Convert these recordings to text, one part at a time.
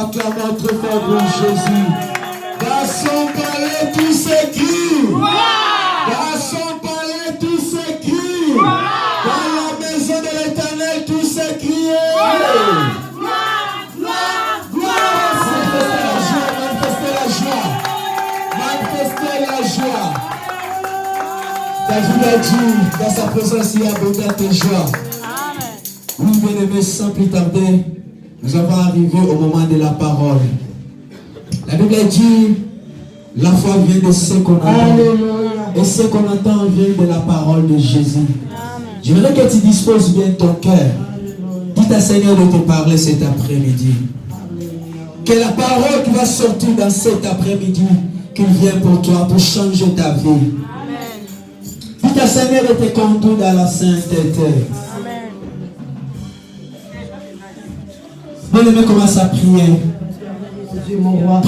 Acclamons très fort pour Jésus. Dans son palais tout s'écrit. Dans son palais tout s'écrit. Dans la maison de l'Éternel tout s'écrit. Manifestez la joie. Manifestez la joie. David a dit, dans sa présence il y a abondante de joie. Oui, bien-aimés, sans plus tarder, nous avons arrivé au moment de la parole. La Bible dit, la foi vient de ce qu'on entend. Et ce qu'on entend vient de la parole de Jésus. Je voudrais que tu disposes bien ton cœur. Dites à Seigneur de te parler cet après-midi. Que la parole qui va sortir dans cet après-midi, qu'il vient pour toi, pour changer ta vie. Dites à Seigneur de te conduire dans la sainteté. Bien-aimé, commence à prier. Mon roi,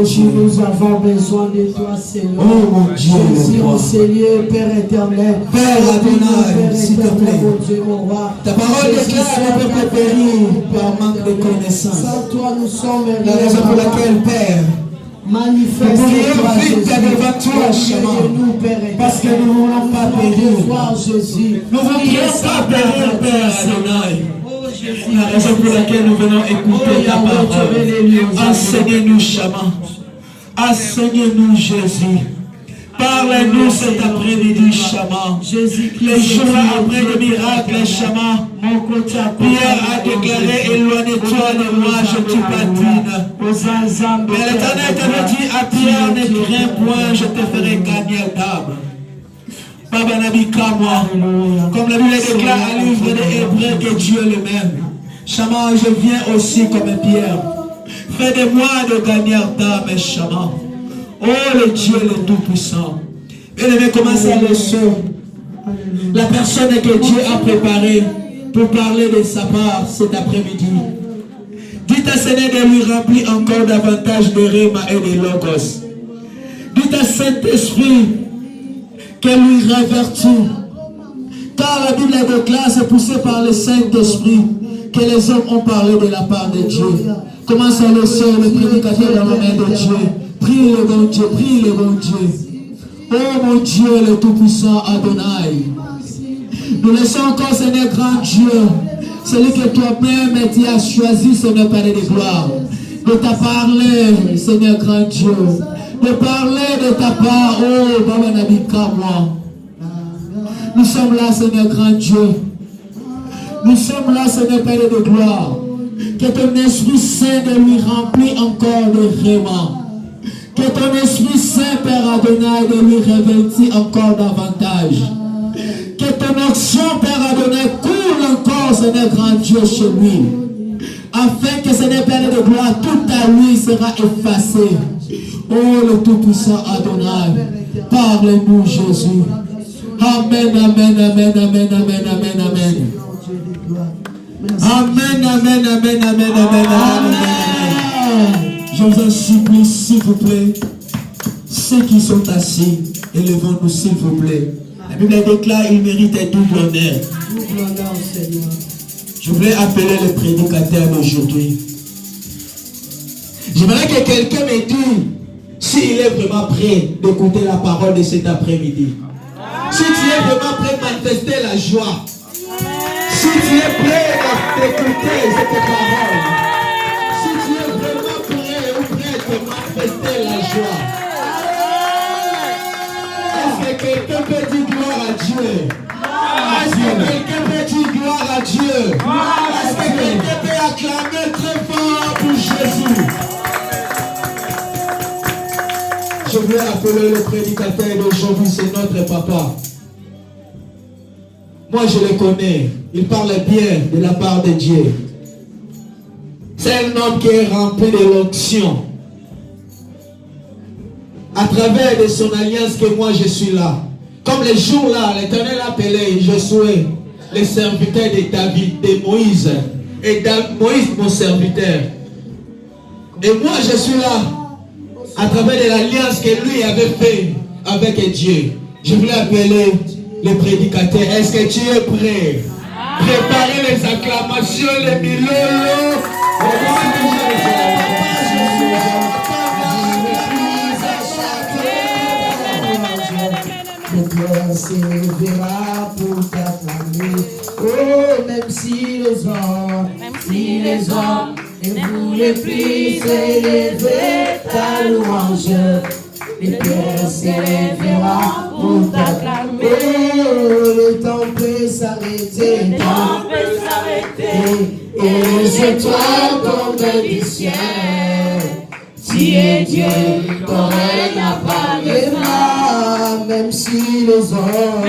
Jésus, nous avons besoin de toi, Seigneur. Oh mon Dieu, Jésus, mon Seigneur, Père éternel. Père Adonai, s'il te plaît. Mon Dieu, mon roi. Ta parole déclare ne peut pas périr par manque de connaissance. Sans toi, nous sommes la raison pour laquelle, Père, manifeste nous pourrions vite devant toi, chemin, parce que nous ne voulons pas périr. Nous ne voulons pas périr, Père Adonai. La raison pour laquelle nous venons écouter ta parole. Enseignez-nous, chemin. Enseignez-nous, Jésus. Parlez-nous cet après-midi, chemin. Les jours après le miracle, chemin. Pierre a déclaré, éloigne-toi de moi, je te patine. Mais l'Éternel t'avait dit à Pierre, ne crains point, je te ferai gagner d'âme. Baba Nabika, moi, comme la Bible déclare à livre des Hébreux que Dieu est le même. Chama, je viens aussi comme Pierre. Fais de moi de gagneur d'âme, Chama. Oh, le Dieu le Tout-Puissant. Bien-aimé, commence à leçon. La personne que Dieu a préparée pour parler de sa part cet après-midi. Dites à Seigneur de lui remplir encore davantage de Réma et de Logos. Dites à Saint-Esprit qu'elle lui révertit. Car la Bible déclare, c'est poussé par le Saint-Esprit, que les hommes ont parlé de la part de Dieu. Commence à laisser le prédicateur dans la main de Dieu. Prie le bon Dieu, prie le bon Dieu. Oh mon Dieu, le Tout-Puissant Adonai. Nous laissons encore, Seigneur, grand Dieu, celui que toi-même tu as choisi, Seigneur, Père de gloire, de t'a parlé, Seigneur, grand Dieu. De parler de ta part, oh, Baba Nabika, moi. Nous sommes là, Seigneur, grand Dieu. Nous sommes là, Seigneur, Père de gloire. Que ton Esprit Saint de lui remplit encore de réma. Que ton Esprit Saint, Père Adonai, de lui revêtit encore davantage. Que ton action, Père Adonai, coule encore, Seigneur, grand Dieu, chez lui. Afin que, Seigneur, Père de gloire, toute ta lui sera effacée. Oh, le Tout-Puissant Adonai, parle-nous, Jésus. Amen, amen, amen, amen, amen, amen, amen. Amen, amen, amen, amen, amen, amen. Je vous en supplie, s'il vous plaît, ceux qui sont assis, élevons-nous, s'il vous plaît. La Bible déclare, il mérite un double honneur. Je voulais appeler le prédicateur d'aujourd'hui. J'aimerais que quelqu'un me dise s'il est vraiment prêt d'écouter la parole de cet après-midi. Si tu es vraiment prêt de manifester la joie. Si tu es prêt d'écouter cette parole. Si tu es vraiment prêt ou prête de manifester la joie. Est-ce que quelqu'un peut dire gloire à Dieu? Est-ce que quelqu'un peut dire gloire à Dieu? Est-ce que quelqu'un peut acclamer très fort pour Jésus? Je voulais appeler le prédicateur d'aujourd'hui, c'est notre papa. Moi je le connais, il parle bien de la part de Dieu. C'est un homme qui est rempli de l'onction. À travers de son alliance que moi je suis là. Comme les jours là, l'Éternel appelait Josué, le serviteur de David, de Moïse. Et Moïse mon serviteur. Et moi je suis là. À travers de l'alliance que lui avait fait avec Dieu. Je voulais appeler le prédicateur. Est-ce que tu es prêt? Préparez les acclamations, les milolos. Le cœur s'élèvera pour t'acclamer. Oh, même si les hommes ne voulaient plus élever ta louange, le cœur s'élèvera pour t'acclamer. Oh, le temps peut s'arrêter, et les étoiles tombent du ciel. Tu es Dieu, ton règne n'a pas de fin. même si les hommes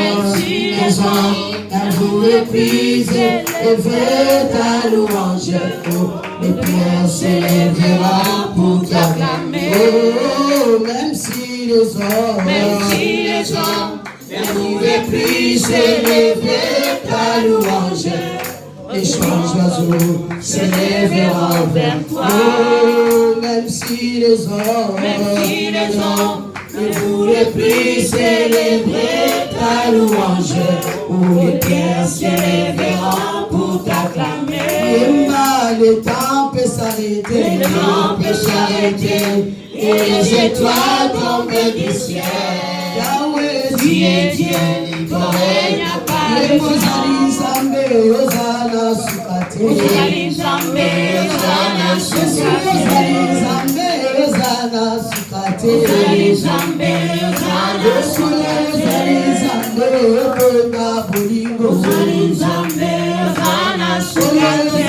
vous méprisent, élevez ta louange. Oh, les pierres s'élèveront pour t'acclamer. Oh, même si les hommes vous méprisent, élevez ta louange. Les chants oiseaux s'élèveront vers toi. Oh, même si les hommes vous méprisent, célébrer ta louange. Où les pierres s'élèveront pour t'acclamer. Les temps peuvent s'arrêter, et les étoiles tombent du ciel. Yahweh, tu es Dieu, ton règne apparaît. Les Mozali Zambé, Osana Sukate. Mozali Zambé, Osana Sukate. Mozali Zambé, Osana Sukate. Mozali Zambé, Osana Sukate. Mozali Zambé, Okonga Bolingo. Mozali Zambé, Osana Sukate.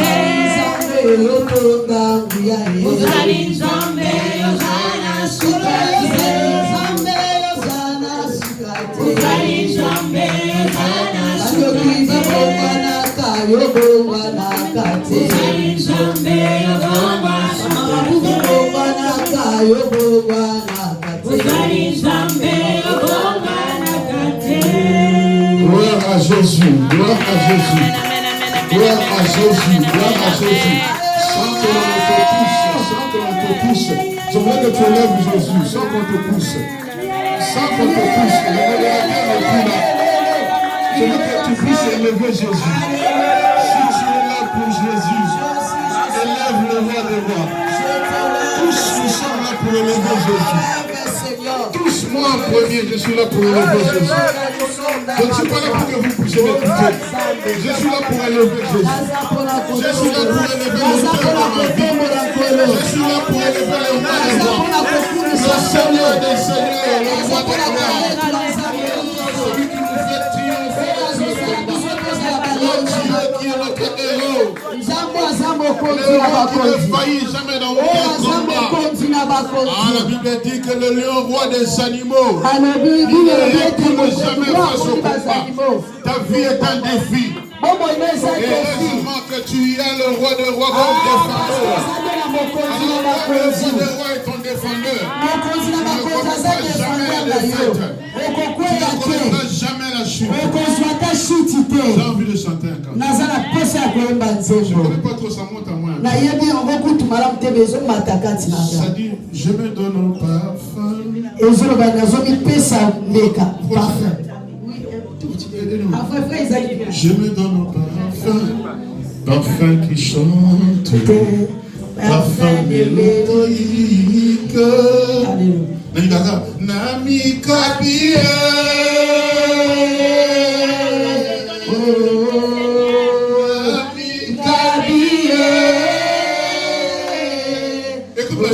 Mozali Okonga Nguyaye. Mozali Zambé, Osana Sukate. Mozali Osana Sukate. Mozali Zambé, Osana Sukate. Mozali Zambé, Gloire à Jésus, gloire à Jésus, gloire à Jésus, gloire à Jésus. Sans qu'on te pousse, j'aimerais que tu lèves Jésus, sans qu'on te pousse. Sans qu'on te pousse, je veux que tu puisses élever Jésus. Si tu es là pour Jésus, élève le roi des rois. Tous nous sommes là pour élever Jésus. Tous moi en premier, je suis là pour élever Jésus. Je ne suis pas là pour que vous puissiez m'écouter. Je suis là pour élever Jésus. Je suis là pour élever le cœur de ma vie. Je suis là pour élever le roi des rois. Le Seigneur des seigneurs, le roi des rois. Celui qui nous fait triompher dans ce combat. Le Dieu qui est notre héros. Le roi qui ne faillit jamais dans aucun combat. La Bible dit que le lion roi des animaux, il ne jamais face au combat. Ta vie est un défi. Et heureusement que tu as le roi des rois comme défenseur. Alors que le roi des rois est ton défendeur, tu ne connaîtras jamais la défaite. Tu ne connaîtras jamais la chute. J'ai envie de chanter encore. Je ne connais pas trop, ça monte à moi. Ça dit, je me donne au parfum. Je me donne au parfum, parfum qui chante, parfum mélodique. Nami Kabie. Écoute la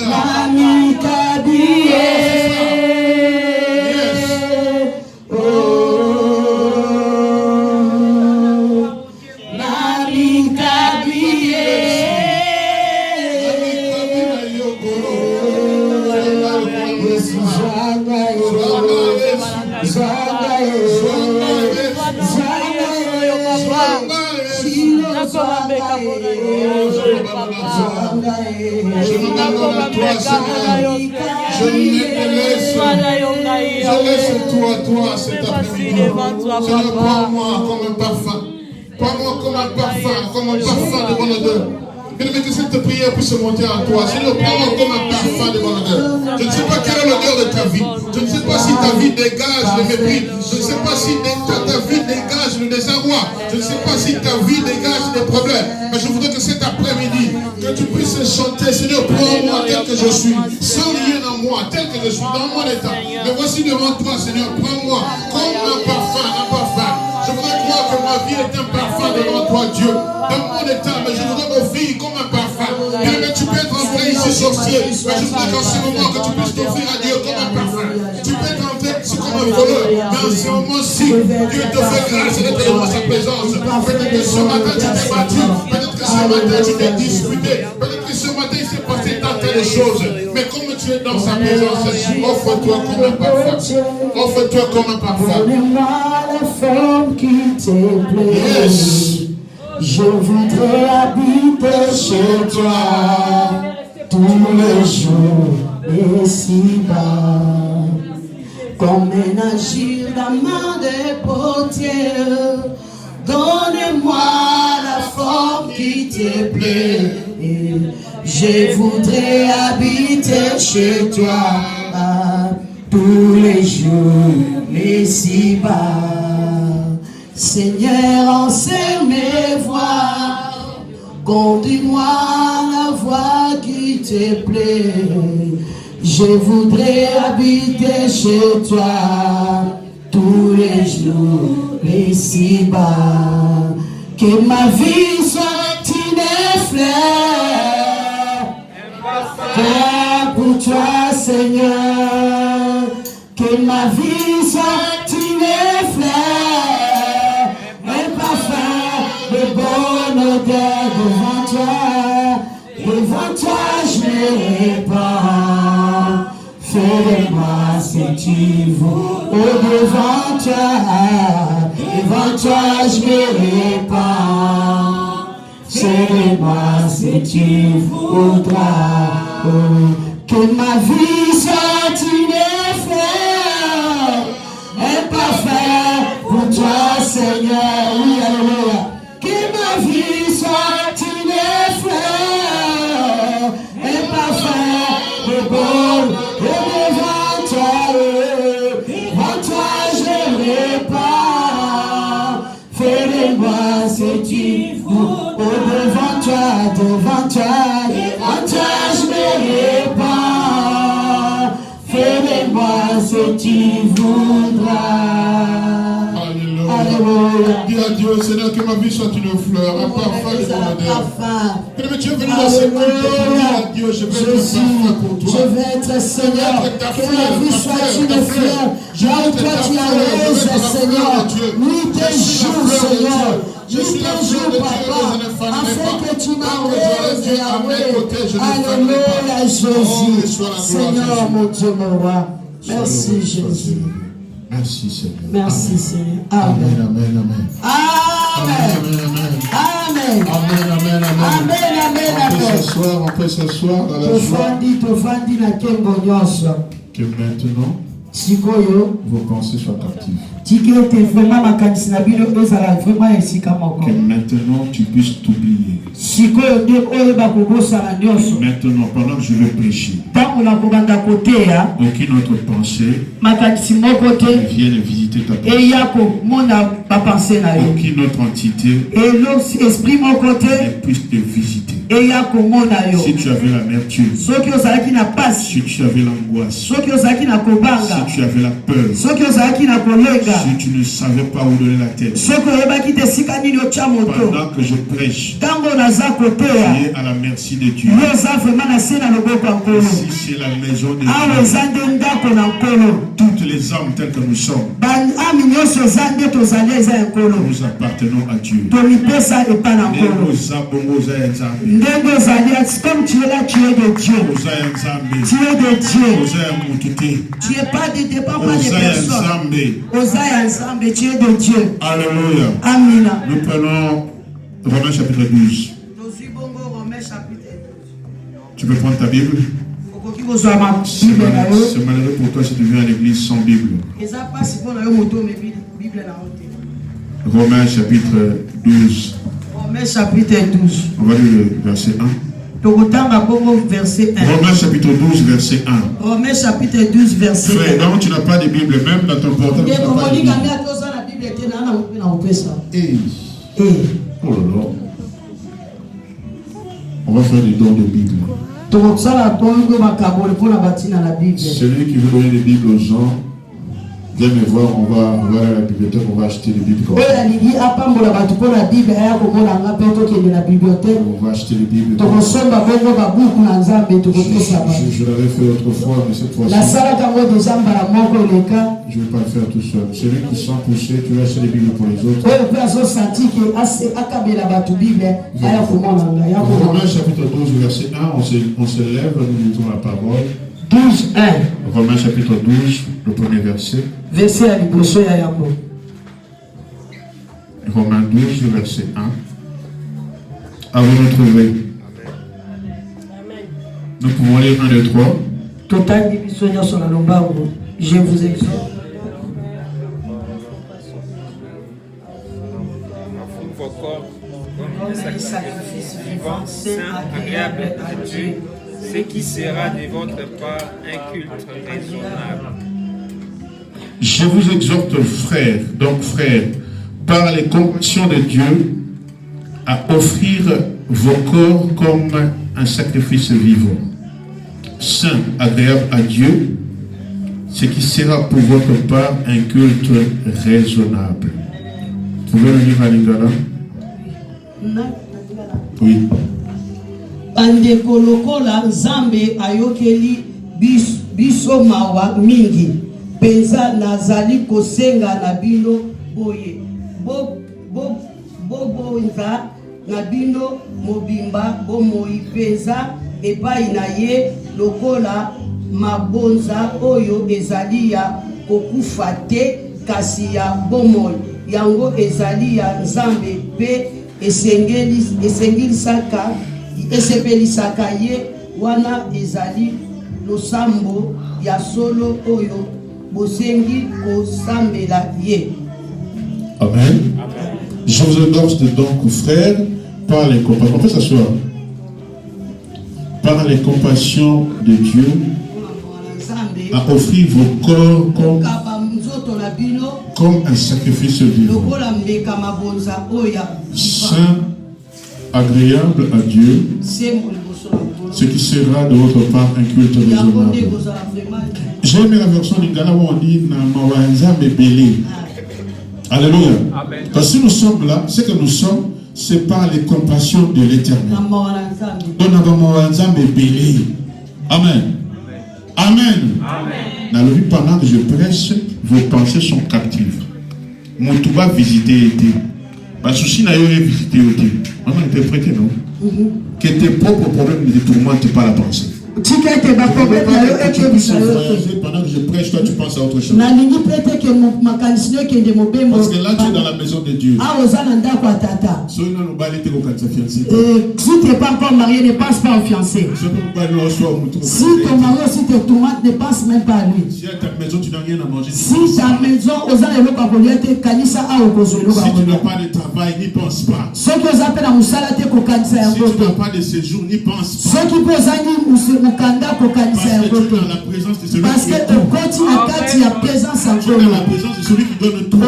Nami Kabie. Je laisse toi cet après-midi. Seigneur, prends-moi comme un parfum. Prends-moi comme un parfum de bonne odeur. Bien-aimé, que cette prière puisse monter en toi. Seigneur, prends-moi comme un parfum de bonne odeur. Je ne sais pas quelle est l'odeur de ta vie. Je ne sais pas si ta vie dégage le mépris. Je ne sais pas si ta vie dégage le désarroi. Je ne sais pas si ta vie dégage des problèmes. Mais je voudrais que cet après-midi, que tu puisses chanter. Seigneur, prends-moi tel que je suis, sans rien en moi, tel que je suis, dans mon état. Mais voici devant toi, Seigneur, prends-moi comme un parfum, un parfum. Je voudrais croire que ma vie est un parfum devant toi, Dieu. Dans mon état, mais je voudrais me vivre comme un parfum. Bien, mais tu peux être entré ici sorcier. Mais je voudrais qu'en ce moment que tu puisses t'offrir à Dieu comme un parfum. Tu peux être en fait comme un voleur, mais en ce moment-ci, Dieu te fait grâce d'être dans sa présence. Peut-être que ce matin tu t'es battu, peut-être que ce matin tu t'es disputé, peut-être que ce matin il s'est passé tant de choses. Mais comme tu es dans sa présence, offre-toi comme un parfum. Offre-toi comme un parfum. Donne-moi la forme qui te plaît. Yes. Je voudrais habiter chez toi tous les jours ici-bas. Comme un agir d'un main des portières. Donne-moi la forme qui te plaît. Je voudrais habiter chez toi tous les jours ici-bas. Seigneur, enseigne mes voies, conduis-moi la voie qui te plaît. Je voudrais habiter chez toi tous les jours ici-bas. Que ma vie soit une fleur, car pour toi, Seigneur, que ma vie soit une fleur. De bonne odeur devant toi je me répands. Fais-moi si tu veux, devant toi je me répands. Fais-moi si tu voudras, que ma vie soit une fleur, un parfum pour toi, Seigneur. Oui, alléluia. Que ma vie soit une fleur, un parfum de bon, devant toi je ne répands. Fais-le-moi si tu veux, devant toi je me répands. Fais-le-moi si tu voudras. Alléluia. Dis à Dieu, Seigneur, que ma vie soit une fleur, un parfum de mon odeur. Que tu es venu dans ce monde pour dire à Dieu, je vais être un parfum pour toi. Je vais être Seigneur, que ma vie soit une fleur. Là où toi tu arroses, Seigneur. Nuit et jour, Seieur. Nuit et jour, Papa. Afin que tu m'arroses, Yahweh. Alléluia, Jésus. Seigneur, mon Dieu, mon roi. Merci, Jésus. Merci Seigneur. Merci Seigneur. Amen. Amen, amen, Amen. Amen. Amen, amen, amen. Amen. On peut s'asseoir dans la joie. Que maintenant, vos pensées soient captives. Que maintenant tu puisses t'oublier. Maintenant, pendant que je vais prêcher, aucune autre pensée ne vienne visiter ta pensée. Aucune autre entité ne puisse te visiter. Si tu avais l'amertume, si tu avais l'angoisse, si tu avais la peur, si tu ne savais pas où donner la tête, pendant que je prêche, tu es à la merci de Dieu. Ici c'est la maison de Dieu. Toutes les âmes telles que nous sommes, nous appartenons à Dieu. Comme tu es là, tu es de Dieu. Tu es de Dieu. Tu n'es pas de dépend pas des personnes. Tu es de Dieu. Alléluia. Amen. Nous prenons Romains chapitre 12. Tu peux prendre ta Bible. C'est malheureux pour toi si tu viens à l'église sans Bible. Romains chapitre 12. Romains chapitre 12. On va lire le verset 1. Romains chapitre 12, verset 1. Romains chapitre 12, verset 1. Frère, donc tu n'as pas de Bible, même dans ton portable, tu n'as pas de Bible. Oh là là. On va faire des dons de Bible. Celui qui veut donner des Bibles aux gens, Viens me voir, on va aller à la bibliothèque, on va acheter des Bibles. On va acheter des Bibles. Je l'avais fait autrefois, mais cette fois-ci, je ne vais pas le faire tout seul. Celui qui sent pousser, tu vas acheter des Bibles pour les autres. Romains chapitre 12, verset 1, on se lève, nous lisons la parole. 12, 1. Romains chapitre 12, le premier verset. Verset à l'hyposo ya yambo. Romains 12, verset 1. À vous retrouver. Nous pouvons lire 1, 2, 3. Total division sur la lombardo. Je vous exhorte. Vos corps comme un sacrifice vivant, saint, agréable à Dieu, ce qui sera de votre part un culte raisonnable. Je vous exhorte, frères, par les compassions de Dieu, à offrir vos corps comme un sacrifice vivant, saint, agréable à Dieu, ce qui sera pour votre part un culte raisonnable. Vous pouvez le lire à Lingala? Oui. Bandeko lokola Nzambe ayokeli biso mawa mingi. Penza nazali kosenga na bino boye. Bonza na bino mobimba bomoi penza epai na ye lokola mabonza oyo ezali ya kokufa te kasi ya bomoi. Yango ezali ya Nzambe pe esepelisaka ye wana ezali losambo ya solo oyo bosengi kosambela ye. Amen. Je vous exhorte donc, frères, par les compassions. On peut s'asseoir. Par les compassions de Dieu, à offrir vos corps comme un sacrifice vivant, saint, agréable à Dieu, ce qui sera de votre part un culte raisonnable. J'aime la version d'Ingala où on dit Namawanza Bébélé. Alléluia. Parce que nous sommes là, ce que nous sommes, c'est par les compassions de l'Éternel. Donc Namawanza Bébélé. Amen. Amen. Amen. Pendant que je prêche, vos pensées sont captives. Mon tout va visiter été. Parce que si n'a pas visité été, on va interpréter, non? Que tes propres problèmes ne te tourmentent pas la pensée. Pendant que je prêche, toi tu penses à autre chose. Parce que là tu es dans la maison de Dieu. Si tu n'es pas encore marié, ne pense pas au fiancé. Si ton mari aussi te tourmente, ne pense même pas à lui. Si à ta maison tu n'as rien à manger, si ta maison, si tu n'as pas de travail, n'y pense pas. Si tu n'as pas de séjour, n'y pense pas. Parce que tu es dans la présence de celui parce que tu es dans la présence de celui qui donne tout. Toi,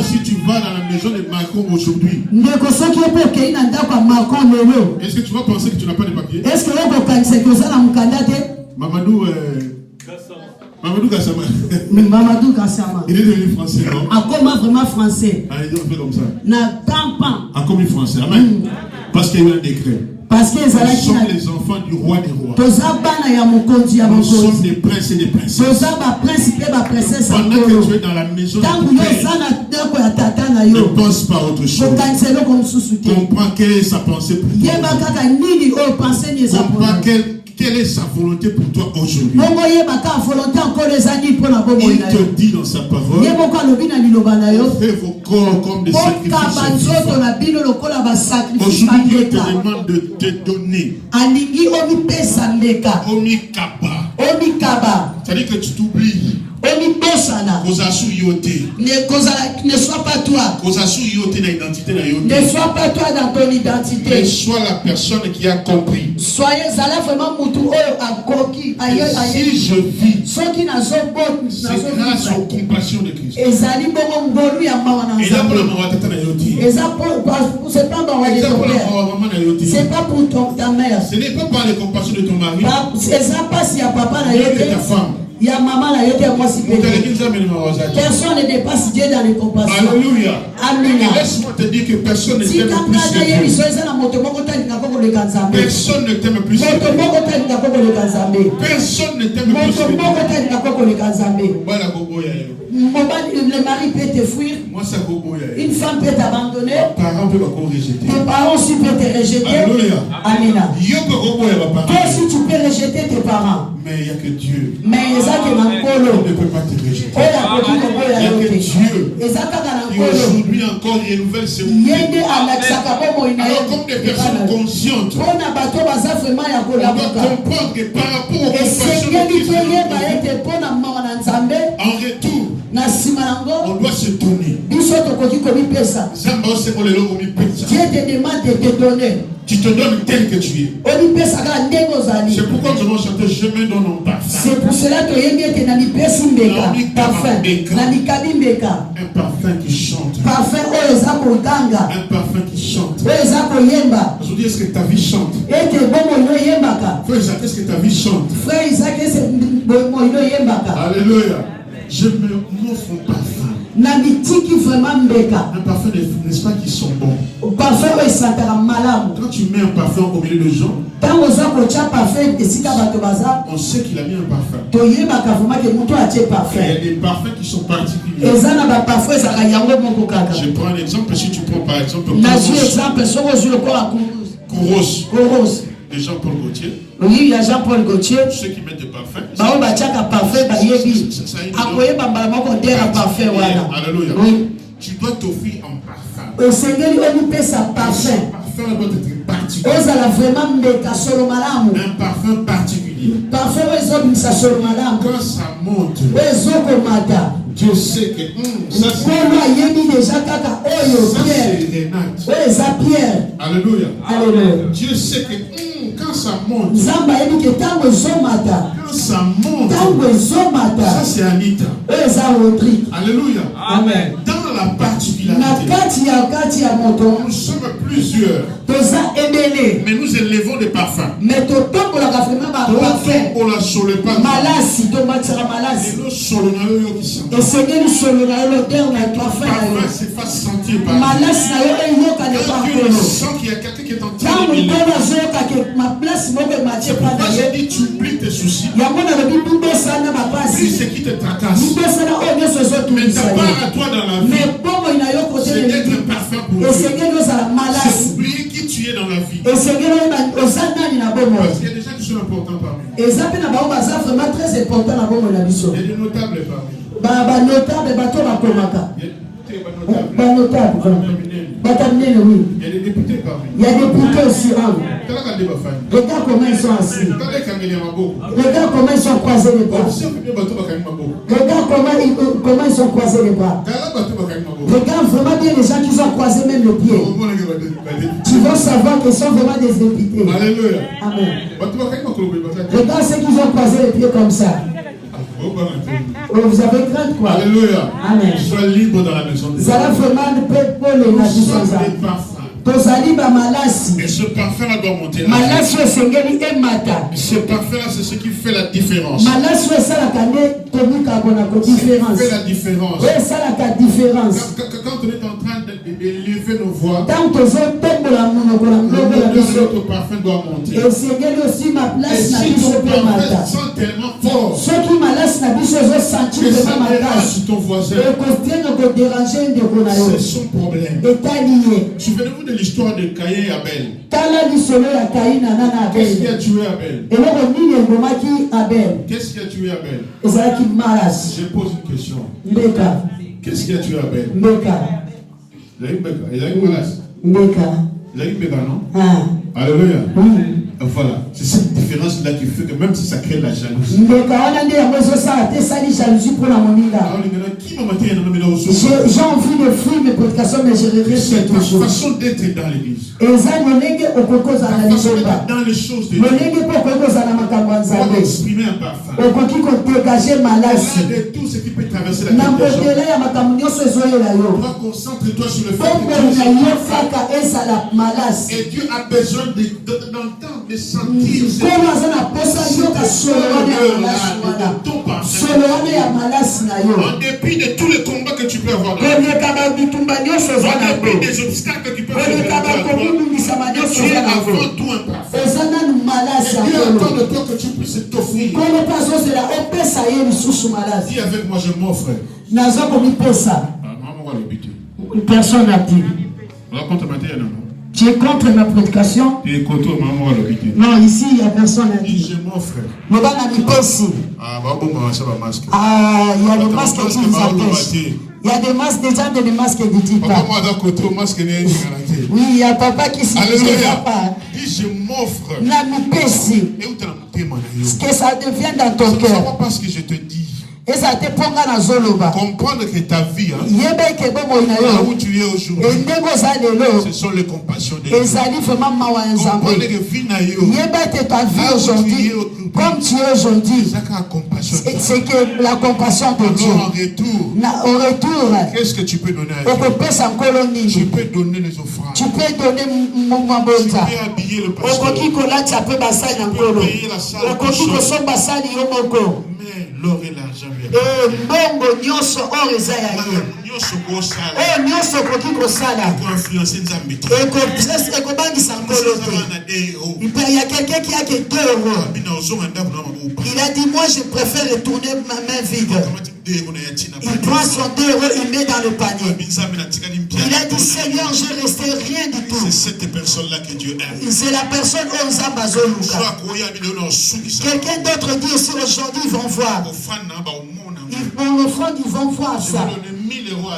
si tu vas dans la maison de Macron aujourd'hui, est-ce que tu vas penser que tu n'as pas de papier? Mamadou Gassama. Mamadou Gassama. Il est devenu français, non? Comment vraiment français? Ah, il est fait comme ça. N'attends pas. Comme il français. Amen. Parce qu'il y a eu un décret. Parce que nous sommes les enfants du roi des rois. Nous sommes des princes et des princesses. Pendant que tu es dans la maison de ton père, ne pense pas à autre chose. Comprends quelle est sa pensée pour toi. Comprends quelle est sa volonté pour toi aujourd'hui. Il te dit dans sa parole, faites vos corps comme des sacrifices. Aujourd'hui, Dieu te demande de te donner. Omikaba. C'est-à-dire que tu t'oublies. Ne sois pas toi. Ne sois pas toi dans ton identité. Mais sois la personne qui a compris. Soyez vraiment moutou si je vis, c'est grâce aux compassions de Christ. Et là, c'est pas pour ta mère. Ce n'est pas par les compassions de ton mari, de ta femme. Il y a maman là, il y a moi si personne ne dépasse Dieu dans les compassions. Alléluia. Amen. Laisse-moi te dire que personne ne t'aime plus que Dieu. Personne ne t'aime plus que Dieu. Personne ne t'aime plus que Dieu. Voilà, le mari peut te fuir. Une femme peut t'abandonner. Tes parents aussi peuvent te rejeter. Alléluia. Amen. Toi aussi tu peux rejeter tes parents. Mais il n'y a que Dieu. Mais il ne peut pas te rejeter. Il n'y a que Dieu qui aujourd'hui encore renouvelle ses mouvements. Alors comme des personnes conscientes, on doit comprendre que par rapport aux compassions de Christ, en retour, on doit se donner. Dieu te demande de te donner. Tu te donnes tel que tu es. C'est pourquoi nous avons chanté Je me donne en parfum. C'est pour cela que un parfum qui chante. Un parfum qui chante. Aujourd'hui, est-ce que ta vie chante? Frère Isaac, est-ce que ta vie chante? Alléluia. Je m'offre un parfum. Un parfum, n'est-ce pas, qui sont bons. Quand tu mets un parfum au milieu de gens, on sait qu'il a mis un parfum. Il y a des parfums qui sont particuliers. Je prends un exemple. Si tu prends par exemple Kouros de Jean-Paul Gaultier. Oui, il y a Jean-Paul Gaultier. Ceux qui mettent des parfums. Alléluia. Tu dois t'offrir un parfum. Un parfum doit être particulier. Un parfum particulier. Quand ça monte, Dieu sait que ça c'est Renate. Alléluia. Dieu sait que quand ça monte, ça c'est Anita. Alléluia. Amen. Dans la particularité, nous sommes plusieurs, mais nous élevons des parfums. C'est pas sentir par sens qu'il y a quelqu'un qui est en train de m'aider. C'est pourquoi j'ai dit tu oublies tes soucis. Oublie ce qui te tracasse. Mais ta part à toi dans la vie, c'est d'être un parfum pour Dieu. C'est oublier qui tu es dans la vie. Parce qu'il y a des gens qui sont importants parmi nous. Il y a des notables parmi nous. Il y a des députés parmi. Il y a des députés aussi. Regarde comment ils sont assis. Regarde comment ils sont croisés les bras. Regarde comment ils sont croisés les bras. Regarde vraiment bien les gens qui ont croisé même le pied. Tu vas savoir qu'ils sont vraiment des députés. Alléluia. Amen. Regarde ceux qui ont croisé les pieds comme ça. Oh, vous avez crainte quoi? Alléluia. Amen. Sois libre dans la maison de Dieu. Nous sommes des parfums. Et ce parfum-là doit monter. Ce parfum-là, c'est ce qui fait la différence. Fait la différence. Quand on est en train d'élever nos voix, notre parfum doit monter. Et si ton parfum sent tellement fort que ça dérange ton voisin, c'est son problème. Souvenez-vous de l'histoire de Caïn et Abel. Qu'est-ce qui a tué Abel? Qu'est-ce qui a tué Abel? Je pose une question. Qu'est-ce qui a tué Abel? Il a eu malaise. Il a eu Béka, non? Alléluia. Voilà, c'est cette différence-là qui fait que même si ça crée de la jalousie. J'ai envie de fuir mes prédications, mais je regrette quelque chose. La façon d'être dans l'église. La façon d'être dans les choses de Dieu. Pour exprimer un parfum. De tout ce qui peut traverser la tête des gens. Concentre-toi sur le fait que et Dieu a besoin d'entendre, de sentir ton parfum. En dépit de tous les combats que tu peux avoir dans la vie, en dépit des obstacles que tu peux faire, tu es avant tout un parfait. Et Dieu attend de toi que tu puisses t'offrir. Dis avec moi, je m'offre. Personne n'a dit. Tu es contre ma prédication? Non, ici, il n'y a personne à dire. Je m'offre. Il y a des masques qui nous attachent. Il y a des masques, déjà des masques qui ne disent pas. Oui, il y a papa qui s'y dit pas. Je m'offre. Ce que ça devient dans ton cœur. Ça va pas ce que je te dis. Comprendre que ta vie, là où tu es aujourd'hui, ce sont les compassions de Dieu. Comprendre que ta vie aujourd'hui, comme tu es aujourd'hui, c'est que la compassion de Dieu. Au retour, qu'est-ce que tu peux donner à Dieu? Tu peux donner les offrandes. Tu peux donner mon tu peux habiller le pasteur. Tu peux payer la salle. Mais l'or et l'argent viennent. Il y a quelqu'un qui a que 2 euros. Il a dit, moi je préfère retourner ma main vide. Il prend son 2 euros, il met dans le panier. Il a dit, Seigneur, je ne restais rien du tout. C'est cette personne-là que Dieu aime. C'est la personne quelqu'un d'autre dit aussi aujourd'hui, ils vont voir. Ils vont offrande, ils vont voir ça.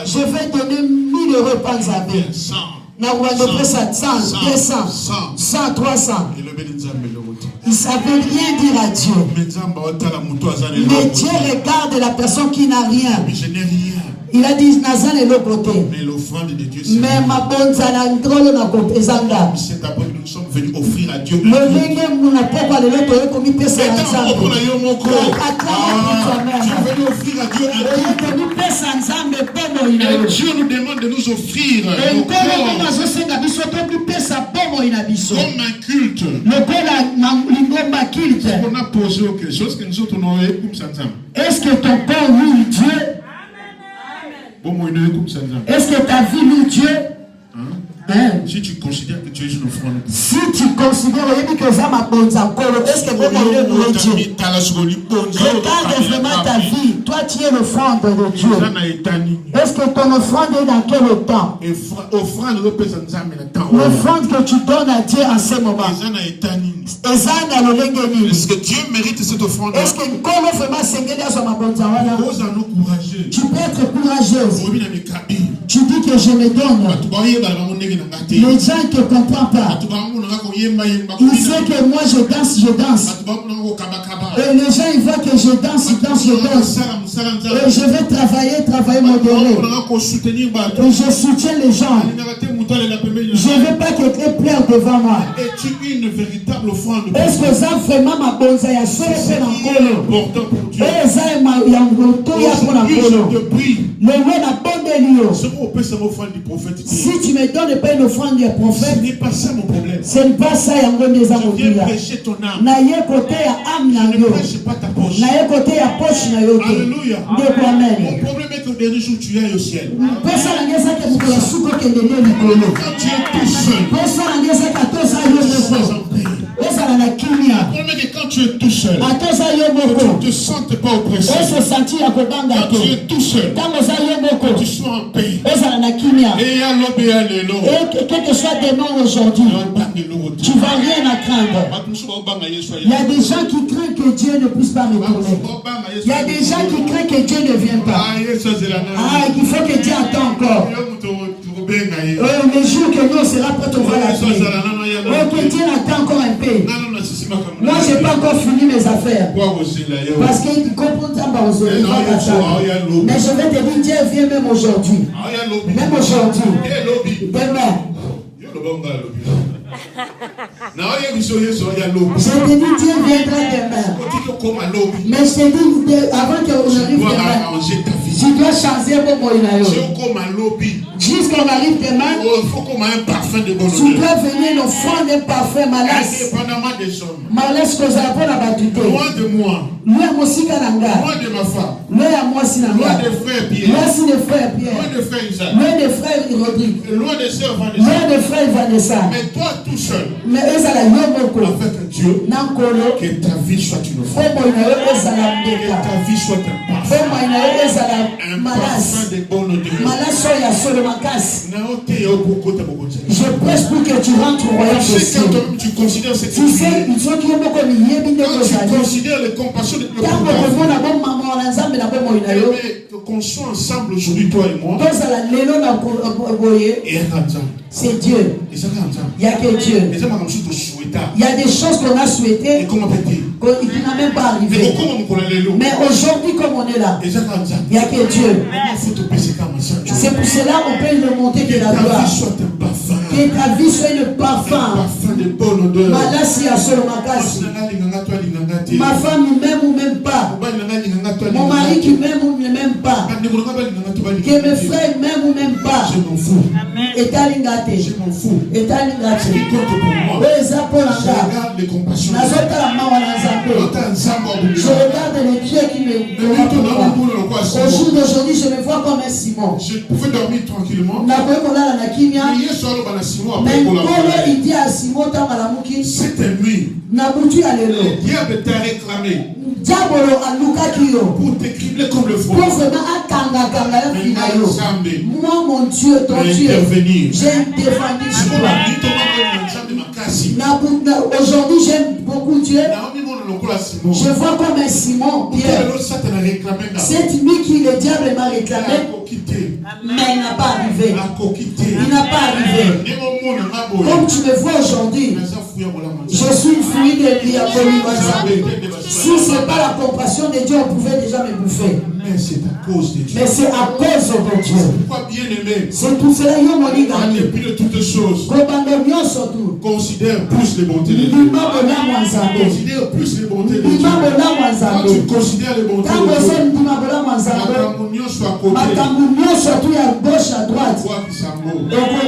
Je vais donner 1000 euros par Zambé. 100, 200, 100, 300. Ils ne savaient rien dire à Dieu. Mais Dieu regarde la personne qui n'a rien. Il a dit, Nazan est l'autre côté. Mais l'offrande de Dieu, c'est mais ma bonne nous sommes venus offrir à Dieu. Le Dieu nous demande de nous offrir comme un culte. On a posé quelque chose que nous autres on aurait comme ça. Est-ce que ton corps loue Dieu? Est-ce que ta vie loue Dieu? Si tu considères que tu es une offrande. Si tu considères que ça m'a bon encore, est-ce que vous m'avez loué Dieu? Regarde vraiment ta vie. Toi, tu es l'offrande de Dieu. Est-ce que ton offrande est dans quel temps? L'offrande que tu donnes à Dieu en ce moment. Est-ce que Dieu mérite cette offrande? Est-ce que tu peux être courageux? Tu dis que je me donne. Les gens ne comprennent pas. Ils savent que moi je danse. Et les gens ils voient que je danse. Et je vais travailler modéré. Et je soutiens les gens. Je ne veux pas que quelqu'un pleure devant moi. Es-tu une véritable offrande? Est-ce que ça vraiment ma bonne ya seul fait en colo? Et ça ma ya ngoto ya pour la colo. Le roi n'a pas de lieu. Si tu me donnes pas une offrande du prophète, ce n'est pas ça mon problème. Ce n'est pas ça ya ngombe za moto. Viens prêcher ton âme. Na ye côté ya âme na yo. Ne prêche pas ta poche. Na ye côté ya poche na yo. Alléluia. Amen. Mon problème est qu'au dernier jour tu ailles au ciel. Quand tu es tout seul. Le problème est que quand tu es tout seul, tu ne te sentes pas oppressé. Quand tu es tout seul, tu sois en paix. Et quel que soit tes noms aujourd'hui, tu ne vas rien à craindre. Il y a des gens qui craignent que Dieu ne puisse pas retourner. Il y a des gens qui craignent que Dieu ne vienne pas. Il faut que Dieu attend encore. Le jour que nous sera prêt, on va la paix. Que Dieu attend encore un peu. Moi, je n'ai pas encore fini mes affaires. Parce qu'il comprend pas. Mais je vais te dire, Dieu vient même aujourd'hui. Même aujourd'hui. Demain. Je te dis, Dieu viendra demain. Mais je te dis, avant qu'on arrive demain, Tu dois changer bon moyen. Jusqu'on arrive demain. Tu dois venir nous fond un parfum malaise. Malaise que ça pour la battuté. Loin de moi. Loin musika nanga. Loin de ma femme. Loin à moi sinanga. Loin de frère Pierre. Loin de frère Pierre. Loin de frère Isaac. Loin de frère Rodrigue. Loin de sœur Vanessa. Loin de frère Vanessa. Mais toi tout seul. Mais eza la yomoko. Avec Dieu. Nankolo. Que ta vie soit une offrande. Que ta vie soit un parfum. Un parfum de bonne odeur. Je prêche pour que tu rentres au royaume des cieux. Tu considères cette tu sais, il faut qu'il y ait beaucoup de quand tu considères les compassions de ton qu'on soit ensemble aujourd'hui, toi et moi. C'est Dieu. Il n'y a que Dieu. Il y a des choses qu'on a souhaitées qui n'a même pas arrivé. Mais aujourd'hui, comme on est là, il n'y a que Dieu. C'est pour cela qu'on peut le monter de la gloire. Que ta vie soit le parfum. Ma femme m'aime ou même pas. Mon mari qui m'aime ou ne m'aime pas. Que mes frères m'aiment ou même pas. Je m'en fous. Je m'en fous. Ce qui compte pour moi, je regarde les compassions. Je regarde les dieux qui me font. Au jour d'aujourd'hui, je me vois comme un Simon. Je pouvais dormir tranquillement. Mais il dit à Simon, cette nuit, le diable t'a réclamé pour te cribler comme le faux. Moi, mon Dieu, ton Dieu, j'ai défendu sur toi. Aujourd'hui, j'aime beaucoup Dieu. Je vois comme un Simon, Pierre. Cette nuit qui le diable m'a réclamé, mais il n'a pas arrivé. Il n'a pas arrivé. Comme tu me vois aujourd'hui, je suis une fouille de diabolie. Si ce n'est pas la compassion de Dieu, on pouvait déjà me bouffer. Mais c'est à cause de Dieu. Mais c'est à cause de Dieu. Pourquoi bien aimé? C'est tout cela. En dépit de toutes choses, considère plus les bontés de Dieu. Considère plus les bontés de Dieu. Quand tu considères les bontés de Dieu,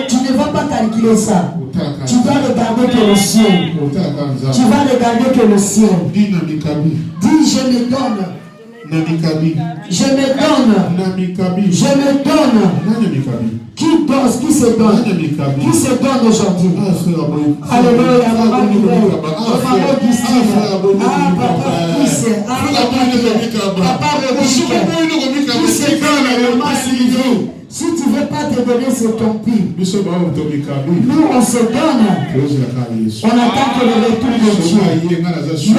tu ne vas pas calculer ça. Tu vas regarder que le ciel. Tu vas regarder que le ciel. Dis, je me donne. Je me donne. Je me donne. Qui dose, qui se donne? Qui se donne aujourd'hui? Alléluia, maman Miguel, maman Augustine, papa Chris, papa Robique, qui se donne, maman Sylvie. Si tu ne veux pas te donner, c'est ton pire. Nous, on se donne. On attend que le retour de Dieu.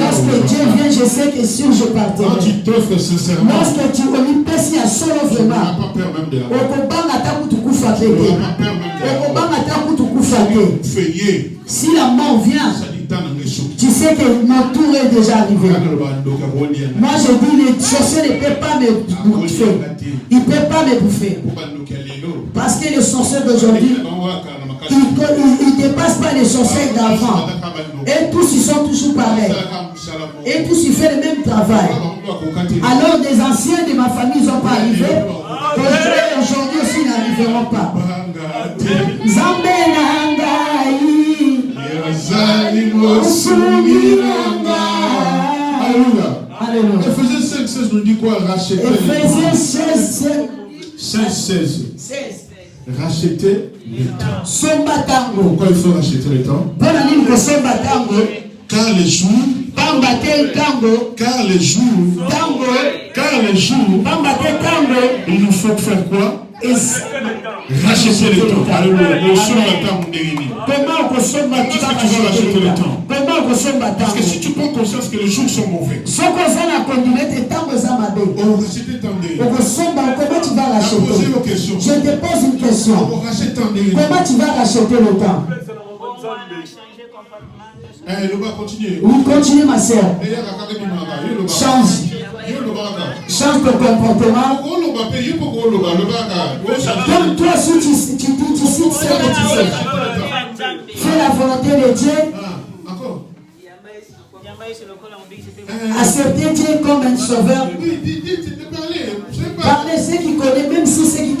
Lorsque Dieu vient, je sais que si je partirai. Lorsque tu me pèses à solo vraiment. Si la mort vient, tu sais que mon tour est déjà arrivé. Moi je dis, les sorciers ne peuvent pas me bouffer. Ils ne peuvent pas me bouffer. Parce que les sorciers d'aujourd'hui, ils ne dépassent pas les sorciers d'avant. Et tous ils sont toujours pareils. Et tous ils font le même travail. Alors des anciens de ma famille ne sont pas arrivés. Aujourd'hui aussi ils n'arriveront pas. Alléluia. Ephésiens 5:16 nous dit quoi? Racheter. Ephésiens 16. Racheter le temps. Pourquoi il faut racheter le temps? Car les jours, il nous faut faire quoi? Racheter le temps. Alléluia. Comment qu'est-ce que tu vas racheter le temps? Parce que si tu prends conscience que les jours sont mauvais, on va racheter ton comment tu vas racheter? Je te pose une question. Comment tu vas racheter le temps? Oui, continue ma soeur. Change de comportement. Comme toi, si tu cites ce que tu sais. Fais la volonté de Dieu. Accepter Dieu comme un sauveur. Parlez ce qui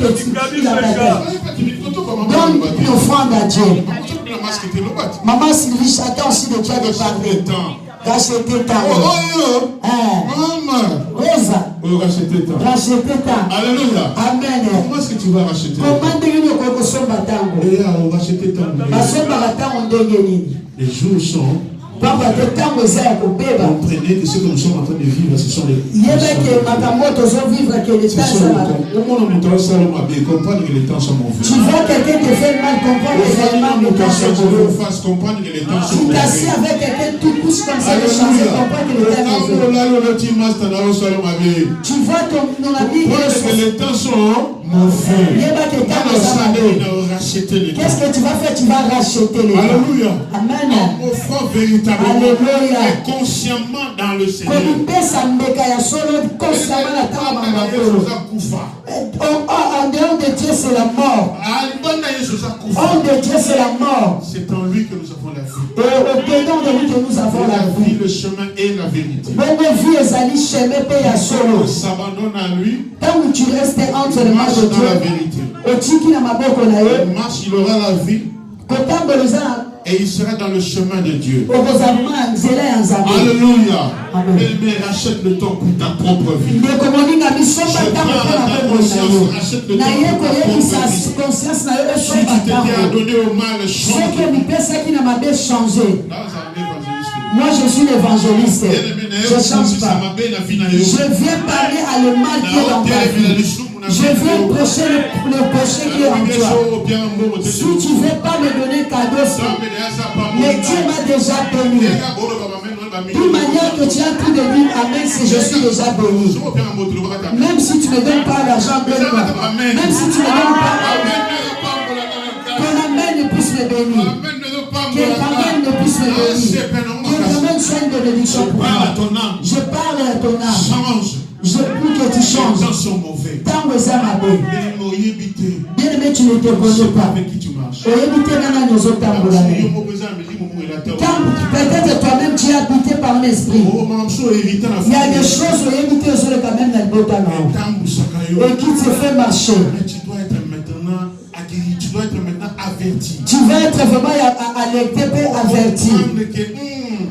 il a donne une offrande à Dieu. Maman Sylvie, chacun aussi de Dieu de parler. Racheter ta Rosa. Racheter ta. Racheter ta. Alléluia. Amen. Comment est-ce que tu vas racheter? Comment on va racheter ta. Les jours sont. Comprenez que ce que nous sommes en train de vivre, ce sont les. Comprendre que les temps sont mauvais. Tu vois quelqu'un te fait mal, comprendre que les temps sont mauvais. Comprendre que les temps sont mauvais. Tu t'assieds avec quelqu'un, tu pousses comme ça, comprendre que les temps sont mauvais. Tu vois ton ami, que les temps sont mauvais. Qu'est-ce que tu vas faire? Tu vas racheter les temps. Alléluia. Amen. Alléluia. Et consciemment dans le Seigneur. En dehors de Dieu, c'est la mort. En dehors de Dieu, c'est la mort. C'est en lui que nous avons la vie. Et au dedans de lui que nous avons la vie. Le chemin et la vérité. On s'abandonne à lui. Tant que tu restes entre les mains de Dieu, il marche, il aura la vie. Et il sera dans le chemin de Dieu. Alléluia. Mais rachète le temps pour ta propre vie. Rachète le temps pour ta propre vie. Si tu t'étais adonné au mal, change. Moi je suis l'évangéliste. Je ne change pas. Je viens parler à le mal qui est dans ta vie. Je viens prêcher le péché qui est en toi. Si tu ne veux pas me donner cadeau, mais Dieu m'a déjà béni. D'une manière que tu as tout de lui, amen, si je suis déjà béni. Même si tu ne me donnes pas l'argent, donne-moi. Même si tu ne me donnes pas, ton amen ne puisse me bénir. Que ton amen ne puisse me bénir. Que ton amen soit une bénédiction pour moi. Je parle à ton âme. Je prie que tu changes. Tant que ça m'a bien aimé, tu ne te connais pas. Peut-être toi-même tu es habité par l'esprit. Il y a des choses où éviter sur le quand même dans le botano. Et qui te fait marcher. Tu dois être maintenant averti. Tu vas être vraiment averti.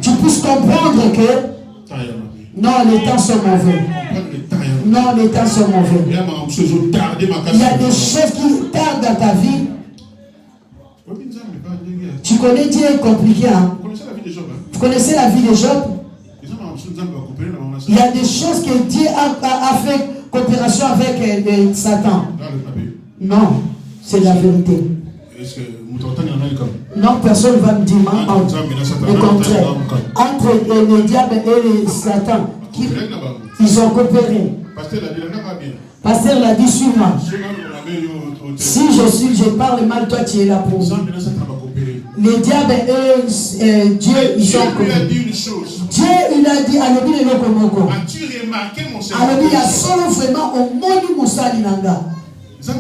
Tu puisses comprendre que non, les temps sont mauvais. Non, les temps sont mauvais. Il y a des choses qui tardent dans ta vie. Tu connais Dieu est compliqué. Hein? Vous connaissez la vie de Job? Il y a des choses que Dieu a fait coopération avec Satan. Non, c'est la vérité. Non, personne ne va me dire le contraire. Entre le diable et Satan, ils ont coopéré. Pasteur l'a dit sur moi. Si je parle mal, toi tu es là pour moi. Le diable et Dieu, ils ont coopéré. Dieu, il a dit, Alobi le Lokomoko. Alobi, il y a solo vraiment au monde Moussa Linanga. Il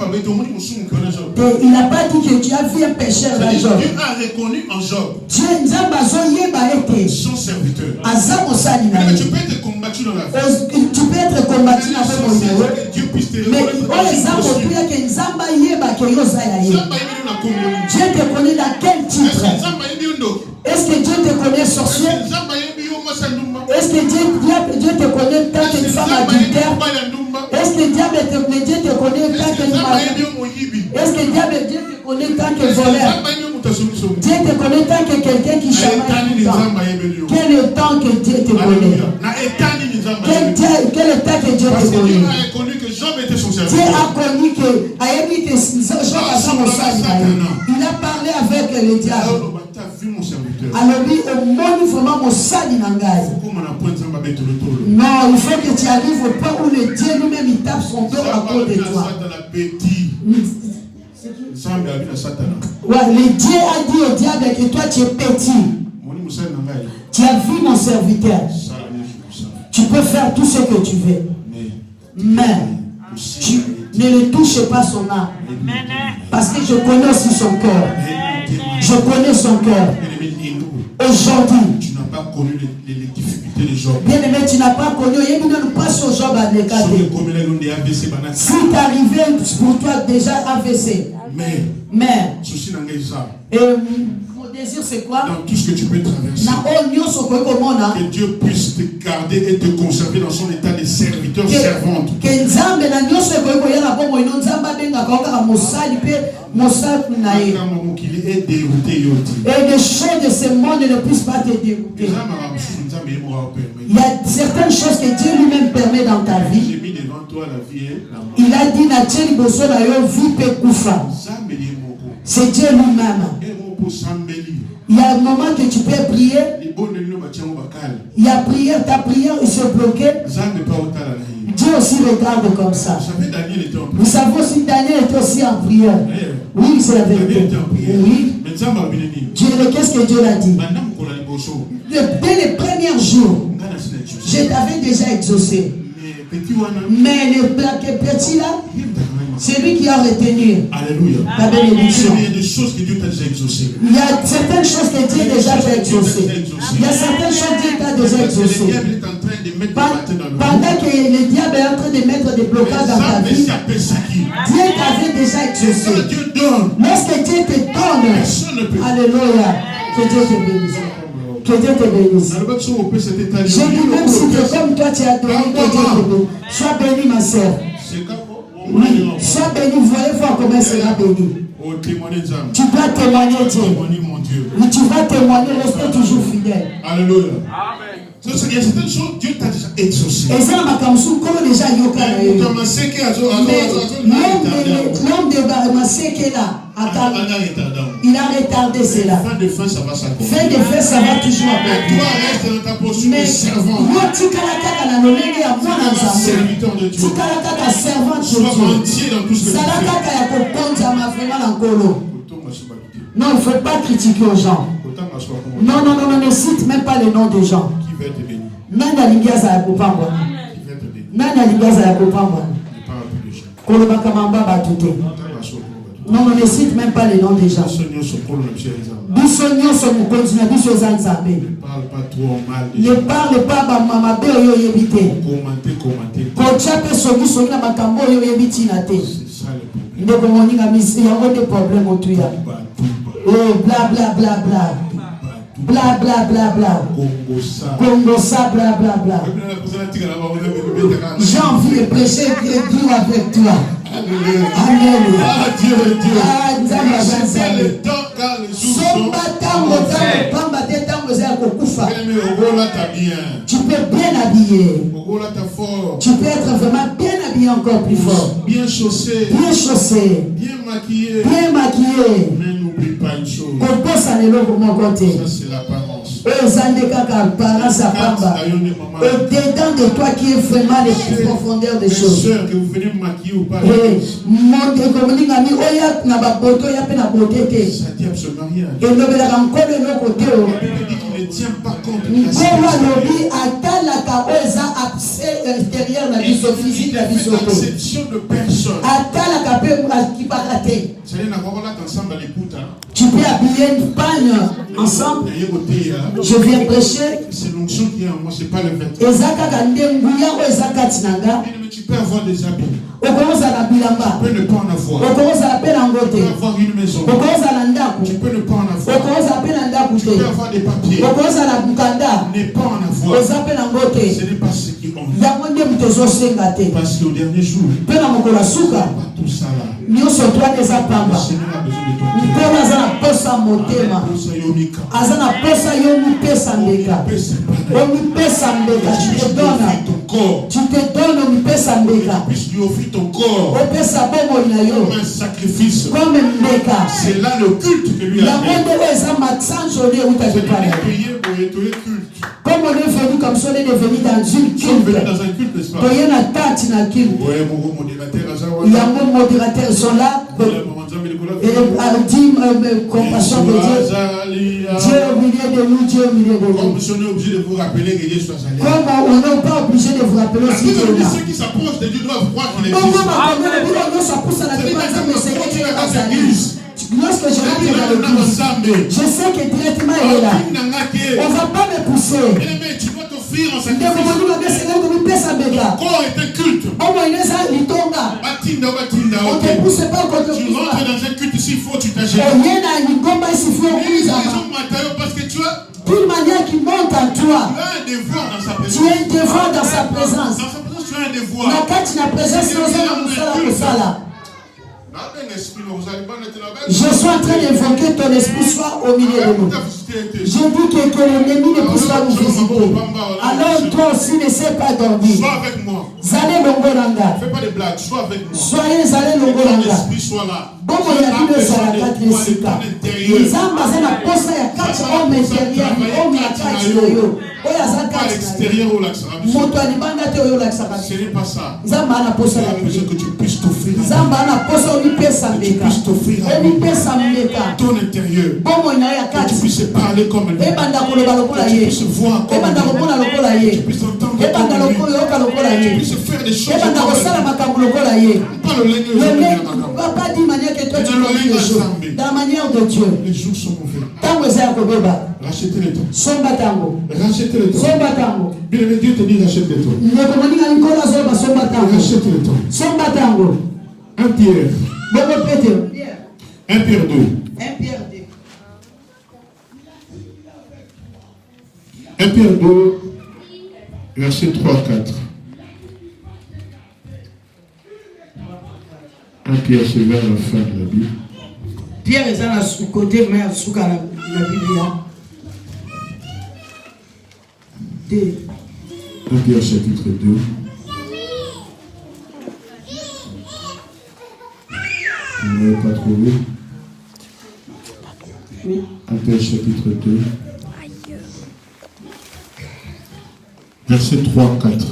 n'a pas dit que tu as vu un pécheur dans Job. Dieu a reconnu en Job son serviteur. Mais tu peux être combattu dans la vie. Tu peux être combattu dans la vie. Mais Dieu te connaît dans quel titre? Est-ce que Dieu te connaît sorcier? Est-ce que Dieu te connaît tant qu'une femme adultère? Est-ce que Dieu te connaît tant qu'une femme? Est-ce que Dieu te connaît tant que voleur? Dieu te connaît tant que quelqu'un qui chamaille tout le temps. Quel est le temps que Dieu te connaît? Quel est le temps que Dieu te connaît? Dieu a connu que il a parlé avec le diable. Alors lui, au monde vraiment mon sali nangai. Non, il faut que tu arrives au point où le Dieu lui-même il tape son dos à côté de toi. Ouais, le Dieu a dit au diable que toi tu es petit. Tu as vu mon serviteur. Tu peux faire tout ce que tu veux. Mais tu ne le touches pas son âme. Parce que je connais aussi son cœur. Je connais son cœur. Aujourd'hui, tu n'as pas connu les difficultés. difficultés de Job. Bien aimé, tu n'as pas connu. Il ne pas sur Job à l'écarter. Si tu arrivé pour toi déjà AVC. Mais. Mon désir c'est quoi? Dans tout ce que tu peux traverser. Que Dieu puisse te garder et te conserver dans son état de serviteur, servante. Et les choses de ce monde ne puissent pas te dérouter. Il y a certaines choses que Dieu lui-même permet dans ta vie. J'ai mis devant toi la vie et la mort. Il a dit c'est Dieu lui-même. Il y a un moment que tu peux prier. Il y a prière, ta prière se bloquait. Dieu aussi regarde comme ça. Vous savez aussi Daniel était aussi en prière. Oui, c'est la vérité. Oui. Dieu, qu'est-ce que Dieu l'a dit? Dès les premiers jours, je t'avais déjà exaucé. Mais le petit là, c'est lui qui a retenu. Alléluia. La bénédiction. Il y a des choses que Dieu t'a déjà exaucées. Il y a certaines choses que Dieu déjà t'a exaucées. Il y a certaines choses que Dieu t'a déjà exaucées. Pendant que le diable est en train de mettre des blocages dans ta vie, Dieu t'avait déjà exaucé. Lorsque Dieu te donne, alléluia, que Dieu te bénisse. Que Dieu te bénisse. Je dis même si tu es comme toi, tu as donné, que Dieu te bénisse. Sois béni, ma soeur. Oui, sois béni, voyez voir comment sera béni. Tu dois témoigner Dieu. Oui, tu vas témoigner, rester toujours fidèle. Alléluia. Il y a certaines choses, Dieu t'a déjà exaucé. Et ça, ma kamsou, comment déjà yoka l'homme de Maseke là, il a retardé cela. Fin de fin, ça va s'accomplir. Fin de fin, ça va toujours accomplir. Toi, reste dans ta posture de servant. Serviteur de Dieu. Sois entier dans tout ce que tu fais. Non, il ne faut pas critiquer aux gens. Non, ne cite même pas les noms des gens. Qui va te bénir? Qui va te bénir? Non, ne cite même pas les noms des gens. Ne parle pas trop mal. Ne parle pas maman Commenter. Il y a des problèmes autour. Bla bla bla bla. Bla bla bla bla. Congo ça, bla bla bla. J'ai envie de prêcher Dieu avec toi. Amen. Ah Dieu. C'est le temps car les jours sont tu peux bien habiller. Tu peux être vraiment bien habillé, encore plus fort. Bien chaussé. Bien chaussé. Bien maquillé. Bien maquillé. Mais n'oublie pas une chose. Ça c'est l'apparence. Au-dedans de toi qui est vraiment les profondeurs des choses. Sœurs, que vous venez maquiller ou pas. Ça dit absolument rien. Et le côté. Il ne tient pas compte de l'exception de personne. Tu peux habiller une panne ensemble. Je viens prêcher. C'est l'onction qui est en moi, c'est pas le vêtement. Tu peux avoir des habits. Tu peux ne pas en avoir. Tu peux avoir une maison. Tu peux ne pas en avoir. Tu peux avoir des papiers. Ne pas en avoir. Ce n'est pas ce qui ont. Parce qu'au dernier jour, pas tout ça là. Le Seigneur a besoin de ton tu te donnes, puisses lui offrir ton corps comme un sacrifice. C'est là le culte que lui a fait. Comme on est venu comme ça, on est venu dans une culte. Dans un culte, n'est-ce pas? Il y a mon modérateur, ils sont là. Et dit compassion de Dieu. Dieu au milieu de nous, Dieu au milieu de nous. Comme on est obligé de vous rappeler que Jésus soit allé. Comme on n'est pas obligé de vous rappeler ce qui est là. Ceux qui s'approchent de Dieu doivent croire qu'il existe. Lorsque je rentre dans l'église, je sais que directement il est là. On ne va pas me pousser. t'offrir en sacrifice. Ton corps était culte. On te pousse pas quand Tu rentres dans un culte, s'il faut, tu t'agis. Parce que tu as d'une manière qui monte en toi. un devoir dans sa présence. Tu as un devoir dans sa présence. Dans sa présence, tu as un devoir. Je suis en train d'invoquer ton esprit soit au milieu de nous. Je dis que l'ennemi ne puisse pas nous visiter. Alors toi aussi ne sais pas dormir. Sois avec moi. Zale Longolanga. Fais pas de blagues, sois avec moi. Soyez Zale Ton Longolanga. esprit soit là. Bon, il y a plus de ça, la 4 ton intérieur. Pas à l'extérieur au lac Sarabi. Ce n'est pas ça. Il a besoin que tu puisses t'offrir. Que tu puisses t'offrir ton intérieur. Que tu puisses parler comme lui. Que tu puisses voir comme lui. Que tu puisses entendre comme lui. Que tu puisses faire des choses comme lui. Pas le pas d'une manière que toi tu vois les choses. Dans la manière de Dieu. Les jours sont mauvais. Rachetez les temps. Rachetez les temps. Bien aimé, Dieu te dit rachète les temps. Rachète les temps. 1 Pierre. 1 Pierre 2. 1 Pierre 2, verset 3-4. 1 Pierre, c'est vers la fin de la Bible. Pierre est dans le côté, mais sous la Bible. 1 Pierre, chapitre 2. Vous n'avez pas trouvé? 1 Pierre, chapitre 2. Verset 3-4.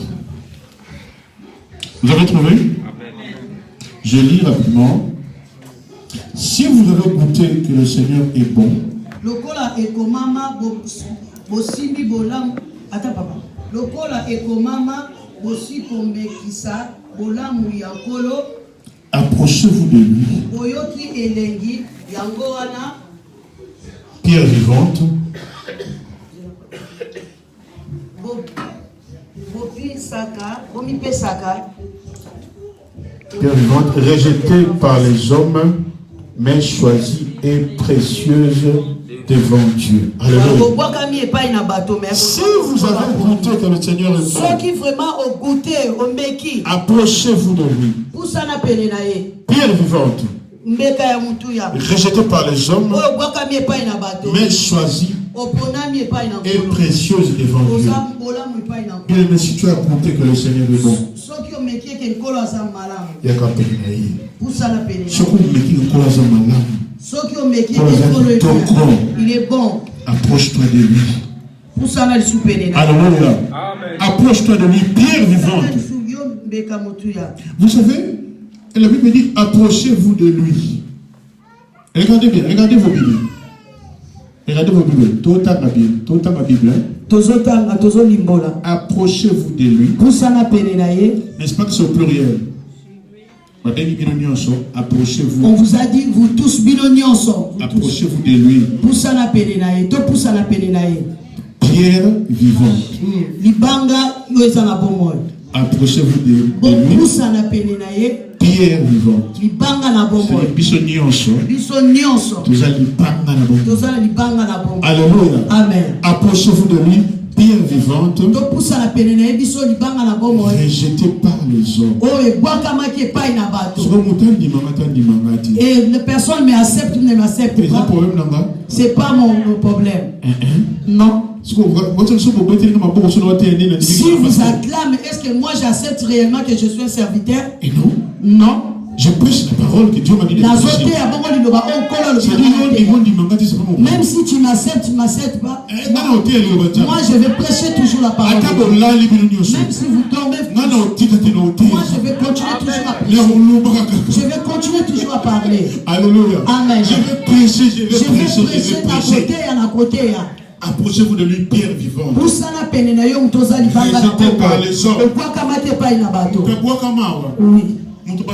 Vous avez trouvé? Je lis rapidement. Si vous avez goûté que le Seigneur est bon, approchez-vous de lui. Pierre vivante, Pierre vivante, rejetée par les hommes, mais choisie et précieuse devant Dieu. Alléluia. Si vous avez goûté que le Seigneur est bon, approchez-vous de lui. Pierre vivante, rejetée par les hommes, mais choisie et précieuse devant Dieu. Bien, mais si tu as goûté que le Seigneur est bon, il y a qu'à pénérer. Il est bon. Approche-toi de lui. Alléluia. Approche-toi de lui, Pierre vivante. Vous savez, la Bible dit approchez-vous de lui. Regardez bien, regardez vos Bibles. Regardez vos Bibles. Tout ma Bible. Approchez-vous de lui. N'est-ce pas que c'est au pluriel? Approchez-vous. On vous a dit, vous tous, approchez-vous de lui. Pierre vivant. Approchez-vous de lui. Pierre vivant. Alléluia. Amen. Approchez-vous de lui. Pierre vivante, rejetée par les hommes. Et les personnes m'acceptent ou ne m'acceptent pas. C'est pas mon problème. Non. Si vous acclamez, est-ce que moi j'accepte réellement que je suis un serviteur? Et non. Non. Je prêche la parole que Dieu m'a dit de prêcher. Même si tu m'acceptes, tu ne m'acceptes pas. Moi, je vais prêcher toujours la parole. Même si vous dormez, moi, je vais continuer toujours à prêcher. Je vais continuer toujours à parler. Alléluia. Amen. Je vais prêcher, je vais prêcher à côté. Approchez-vous de lui, Pierre vivant. Rejeté par les hommes. Oui. Alléluia.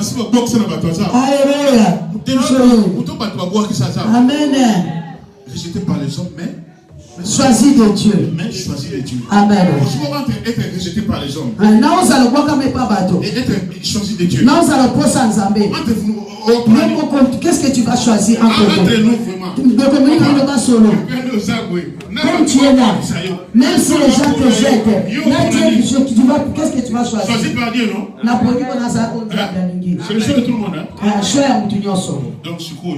Amen. Rejeté par les hommes, mais Choisis de Dieu. Mais choisis de Dieu. Amen. Vous pouvez être rejeté par les hommes. Et être choisi de Dieu. Qu'est-ce que tu vas choisir en entre nous vraiment. Comme tu es là, même si les gens te jettent, qu'est-ce que tu vas choisir? Choisi par Dieu, non? C'est le choix de tout le monde. Donc, ce coup,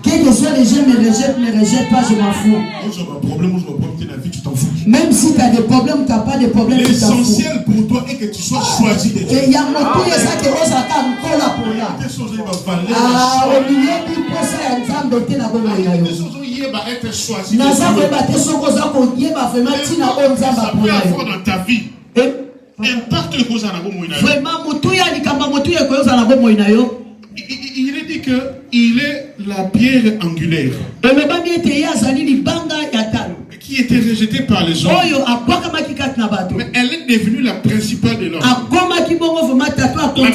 quel que soit les gens me rejettent pas, je m'en fous. Même si tu as des problèmes, tu n'as pas de problème. L'essentiel pour toi est que tu sois choisi de Dieu. Et il y a beaucoup de ça qui vont s'attendre encore là pour là. Ah, au milieu du procès, il y a une femme de thé être choisi. Dans ta vie. Il est dit qu'il est la pierre angulaire qui était rejetée par les hommes. Mais elle est devenue la principale de l'homme. La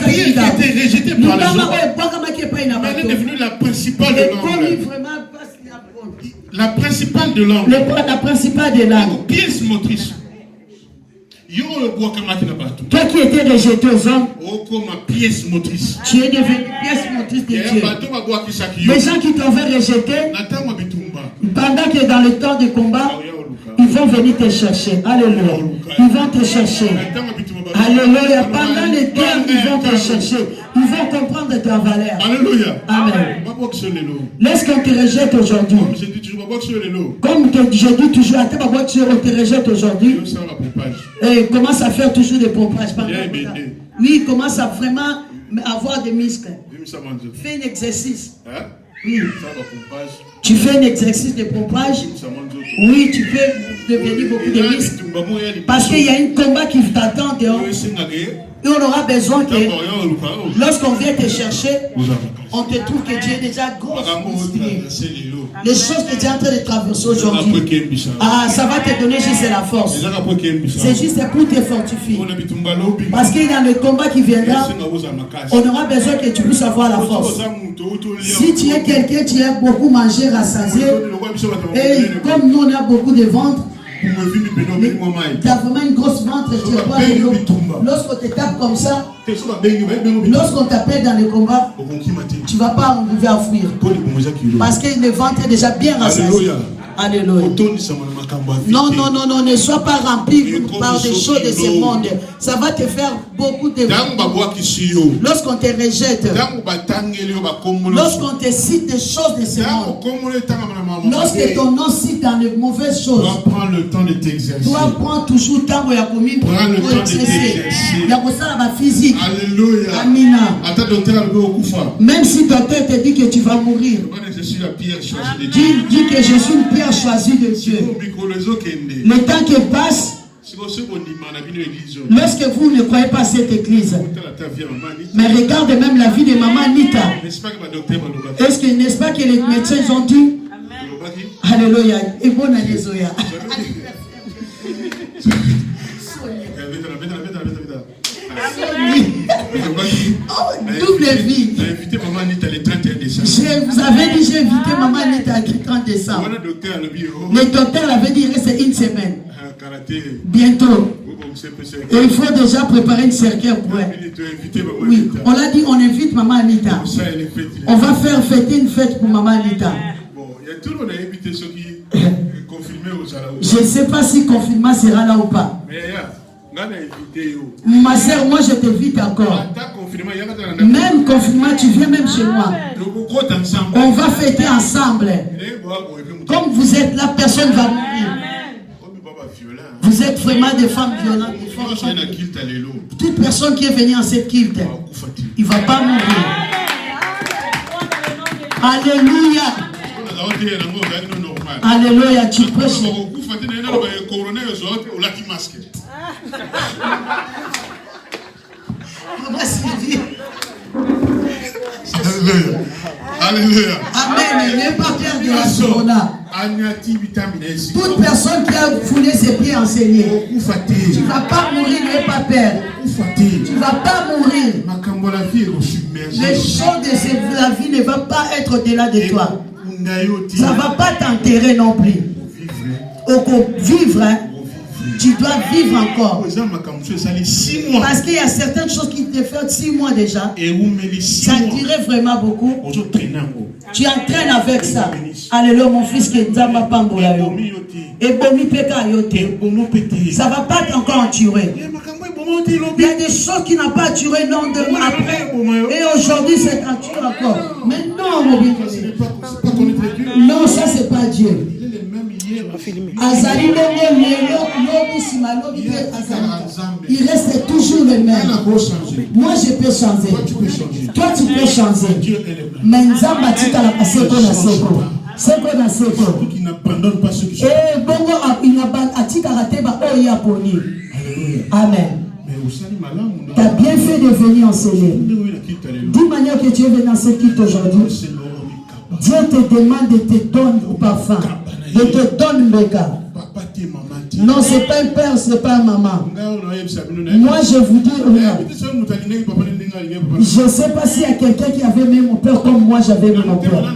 pierre qui était rejetée par les hommes, elle est devenue la principale de l'homme. La principale de l'homme. La principale de l'homme. Pièce motrice. Toi qui étais rejeté aux hommes, pièce motrice. Tu es devenu pièce motrice de Dieu. Les gens qui t'avaient rejeté, pendant que dans le temps de combat, ils vont venir te chercher. Alléluia. Ils vont te chercher. Alléluia. Pendant le temps, ils vont te chercher. Ils vont comprendre ta valeur. Alléluia. Amen. Laisse qu'on te rejette aujourd'hui. Comme je dis toujours, on te rejette aujourd'hui. Et commence à faire toujours des pompages. Oui, commence à vraiment avoir des muscles. Fais un exercice. Oui. Tu fais un exercice de pompage. Oui, tu peux devenir beaucoup de muscles. Parce qu'il y a un combat qui t'attend dehors. Et on aura besoin que lorsqu'on vient te chercher, on te trouve que tu es déjà gros. Les choses que tu es en train de traverser aujourd'hui, ça va te donner juste la force. C'est juste pour te fortifier. Parce qu'il y a le combat qui viendra, on aura besoin que tu puisses avoir la force. Si tu es quelqu'un qui a beaucoup mangé, rassasié, et comme nous on a beaucoup de ventre, tu as vraiment une grosse ventre, tu es pas de l'eau. Lorsqu'on te tape comme ça, lorsqu'on t'appelle dans le combat, tu ne vas pas arriver à fuir. Parce que le ventre est déjà bien rassasié. Alléluia. Non, non, non, non, ne sois pas rempli par des choses de ce monde. Ça va te faire beaucoup de... Lorsqu'on te rejette, lorsqu'on te cite des choses de ce monde, lorsque ton nom cite dans les mauvaises choses, prends le temps de t'exercer. Toi, prends toujours le temps où il y a commis pour t'exercer. Il y a ça dans la physique. Alléluia. Amina. Même si ton docteur te dit que tu vas mourir, dis que je suis une pierre choisie de Dieu. Le temps qui passe, lorsque vous ne croyez pas cette église, mais regarde même la vie de maman Anita. N'est-ce pas que les médecins ont dit? Alléluia. Et bonne année Zoya. Double vie. Je vous avais dit, j'ai invité maman Anita le 30 décembre. Le docteur avait dit, c'est une semaine. Bientôt. Et il faut déjà préparer une cercueil pour elle. Oui, on l'a dit, on invite maman Anita. On va faire fêter une fête pour maman Anita. Je ne sais pas si le confinement sera là ou pas. Ma soeur, moi je t'invite encore. Même confinement, tu viens même chez moi. On va fêter ensemble. Comme vous êtes là, personne ne va mourir. Vous êtes vraiment des femmes violentes. Toute personne qui est venue en cette culte, il ne va pas mourir. Alléluia. Alléluia, tu prêches. Alléluia. Alléluia. Amen. N'aie pas peur de la corona. Toute personne qui a foulé ses pieds enseignés, tu ne vas pas mourir, n'aie pas peur. Tu ne vas pas mourir. Les choses de la vie ne vont pas être au-delà de toi. Ça ne va pas t'enterrer non plus. Vivre, hein? Tu dois vivre encore. Parce qu'il y a certaines choses qui te font 6 mois déjà. Ça dirait vraiment beaucoup. Tu entraînes avec ça. Alléluia, mon fils qui est Nzamba Pambola. Et Bomi Peka Yote. Ça ne va pas encore enturer. Il y a des choses qui n'ont pas turé non demain après. Et aujourd'hui c'est enturé encore. Mais non, mon bien. Non, ça c'est pas Dieu. Il reste toujours le même. Moi je peux changer. Toi tu peux changer. Mais Nzamba tika la paseko na seko. Seko na seko. Qui n'abandonne pas ceux qui sont. Eh bongo atika rateba oya poni. Amen. Tu as bien fait de venir enseigner. D'une manière que tu es venu enseigner aujourd'hui, Dieu te demande de te donner au parfum, de te donner Mbeka. Non, ce n'est pas un père, ce n'est pas un maman. Moi, je vous dis, je ne sais pas s'il y a quelqu'un qui avait même mon père comme moi, j'avais mon père.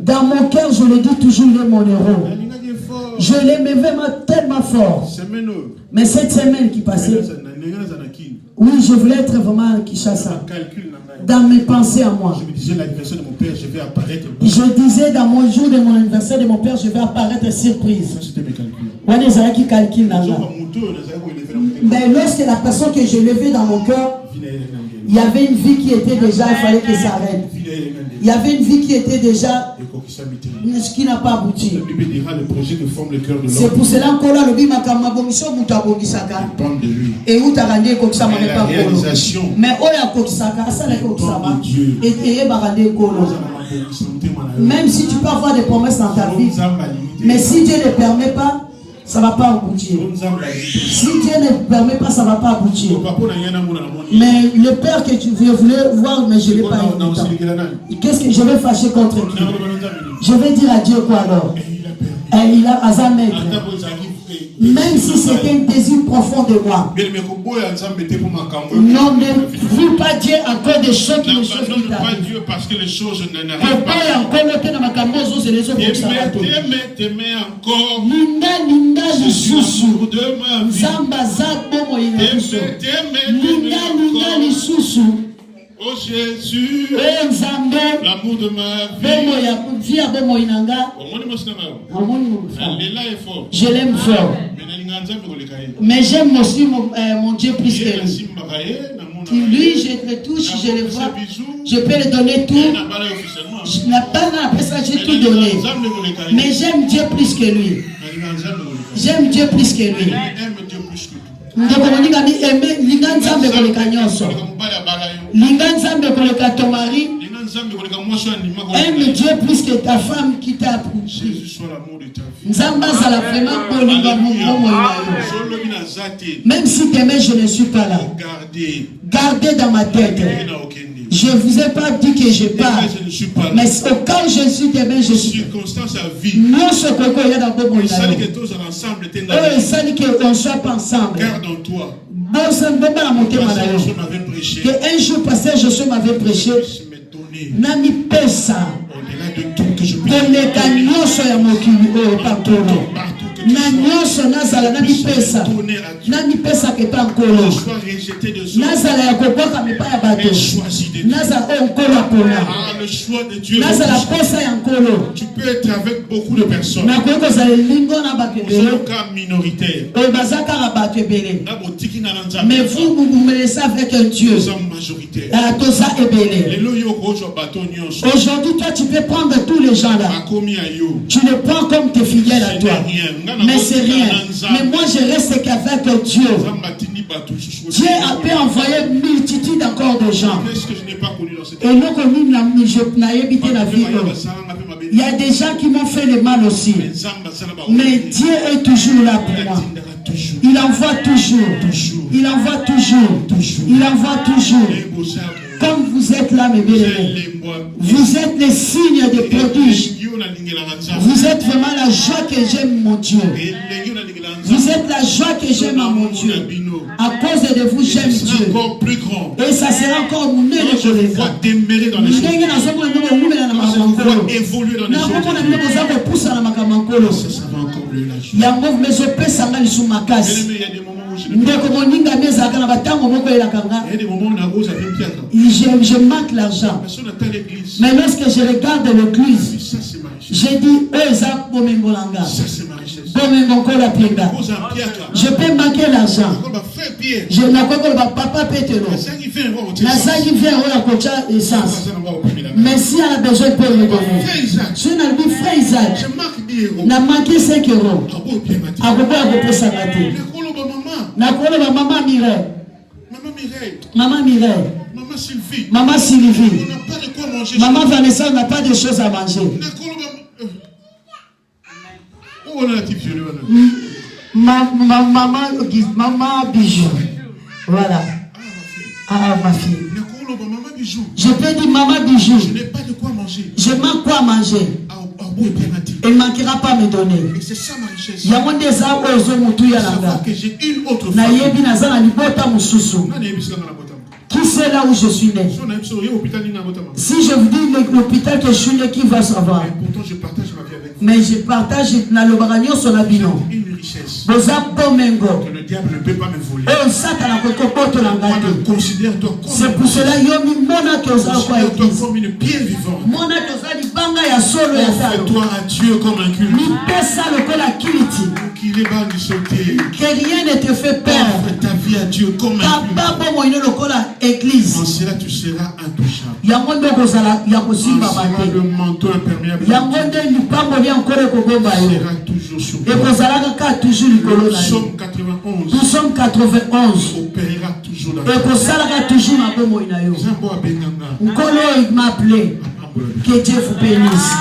Dans mon cœur, je le dis toujours, il est mon héros. Je l'aimais vraiment tellement fort. Mais cette semaine qui passait, oui, je voulais être vraiment à Kinshasa. Dans mes pensées à moi. Je me disais, l'anniversaire de mon père, je vais apparaître. Je disais, dans mon jour de mon anniversaire de mon père, je vais apparaître surprise. Ça, c'était mes calculs. Mais lorsque la personne que je levais dans mon cœur, il y avait une vie qui était déjà, il fallait que ça arrête. Il y avait une vie qui était déjà, ce qui n'a pas abouti. C'est pour cela que là, le bima kama bongiso mutabongisaka. Et où t'as rendu comme ça, mais pas réalisation. Mais où y a comme ça, ça n'est comme ça. Et barandé kolo. Même si tu peux avoir des promesses dans ta vie, mais si Dieu ne permet pas, ça ne va pas aboutir. Si Dieu ne permet pas, ça ne va pas aboutir. Mais le père que tu voulais voir, mais je ne l'ai pas eu. Qu'est-ce que je vais fâcher contre qui? Je vais dire à Dieu quoi alors? Il a Azam maître. Même si c'est un désir profond de moi. Non, ne veux pas Dieu encore des choses qui ne sont pas Dieu parce que les choses n'arrivent pas. T'aimer encore. Linda lisusu. Zamba zabo Linda lisusu. Oh Jésus, l'amour de ma vie. Je l'aime fort. Mais j'aime aussi mon Dieu plus que lui. Lui, je le touche, je le vois. Je peux lui donner tout. Après ça, j'ai tout donné. Mais j'aime Dieu plus que lui. J'aime Dieu plus que lui. Ton mari aime Dieu plus que ta femme qui t'a pris. Même si t'aimais, je ne suis pas là. Gardez dans ma tête. Je ne vous ai pas dit que je pars. Mais au cas où je suis demain, je suis. Non, ce qu'il y a dans le monde. On ne soit pas ensemble. Garde en toi. Que un jour passé, Josué m'avait prêché. Nami pesa. Donne gagnon sur ya mokili o pantolo. Nanyoso nazala nami pesa ke pankolo. Nazala ya koboka mepa ya bato. Nazala onkolo apona. Nazala posa ya nkolo. Tu peux être avec beaucoup de personnes. Na koyoko za lingo na bato c'est le cas minoritaire. O bazaka na bato ebele. Mais vous me laissez avec un Dieu. Toza ebele. Aujourd'hui, toi, tu peux prendre tous les gens là. Tu les prends comme tes fidèles à toi. Mais c'est rien. Mais moi, je reste qu'avec Dieu. Dieu a pu envoyer une multitude encore de gens. Qu'est-ce que je n'ai pas connu dans cette vie? Et nous, comme je n'ai habité la vie. Il y a des gens qui m'ont fait le mal aussi. Mais Dieu est toujours là pour moi. Il envoie toujours. Il envoie toujours. Il envoie toujours. Comme vous êtes là, mes bien-aimés, vous êtes les signes de prodiges. Vous êtes vraiment la joie que j'aime, mon Dieu. Vous êtes la joie que j'aime à mon Dieu. À cause de vous, j'aime Dieu. Encore plus grand. Et ça sera encore mon nez Quand je vous vois demeurer dans les choses. Quand je vous vois évoluer dans les choses. Ça va encore mieux la joie. Il y a des moments où je je manque l'argent. Mais lorsque je regarde l'église, j'ai dit, je peux manquer l'argent. Je n'ai pas papa Pétero. Mais si elle a besoin de me donner, je n'ai pas frère Isaac. N'a manqué 5 euros. Maman Mireille. Maman Mireille. Maman Sylvie. Maman Vanessa n'a pas de choses à manger. Maman Bijou. Voilà. Ah, ma fille. Je peux dire maman Bijou. Je n'ai pas de quoi manger. Je manque quoi manger. Il ne manquera pas à me donner. Et c'est ça ma richesse. Il y a des arbres que j'ai une autre famille. Qui sait là où je suis né? Si je vous dis l'hôpital que je suis né, qui va savoir? Pourtant je partage ma vie avec vous. Mais je partage dans le baranio sur la bino. Une richesse. Que le diable ne peut pas me voler. C'est pour cela que considère-toi comme une pierre vivante. Offre-toi à Dieu comme un culte. Que rien ne te fait perdre. Offre ta vie à Dieu comme un culte. En cela tu seras intouchable. En cela le manteau imperméable sera toujours sur toi. Psaume 91 opérera toujours dans Que Dieu vous bénisse.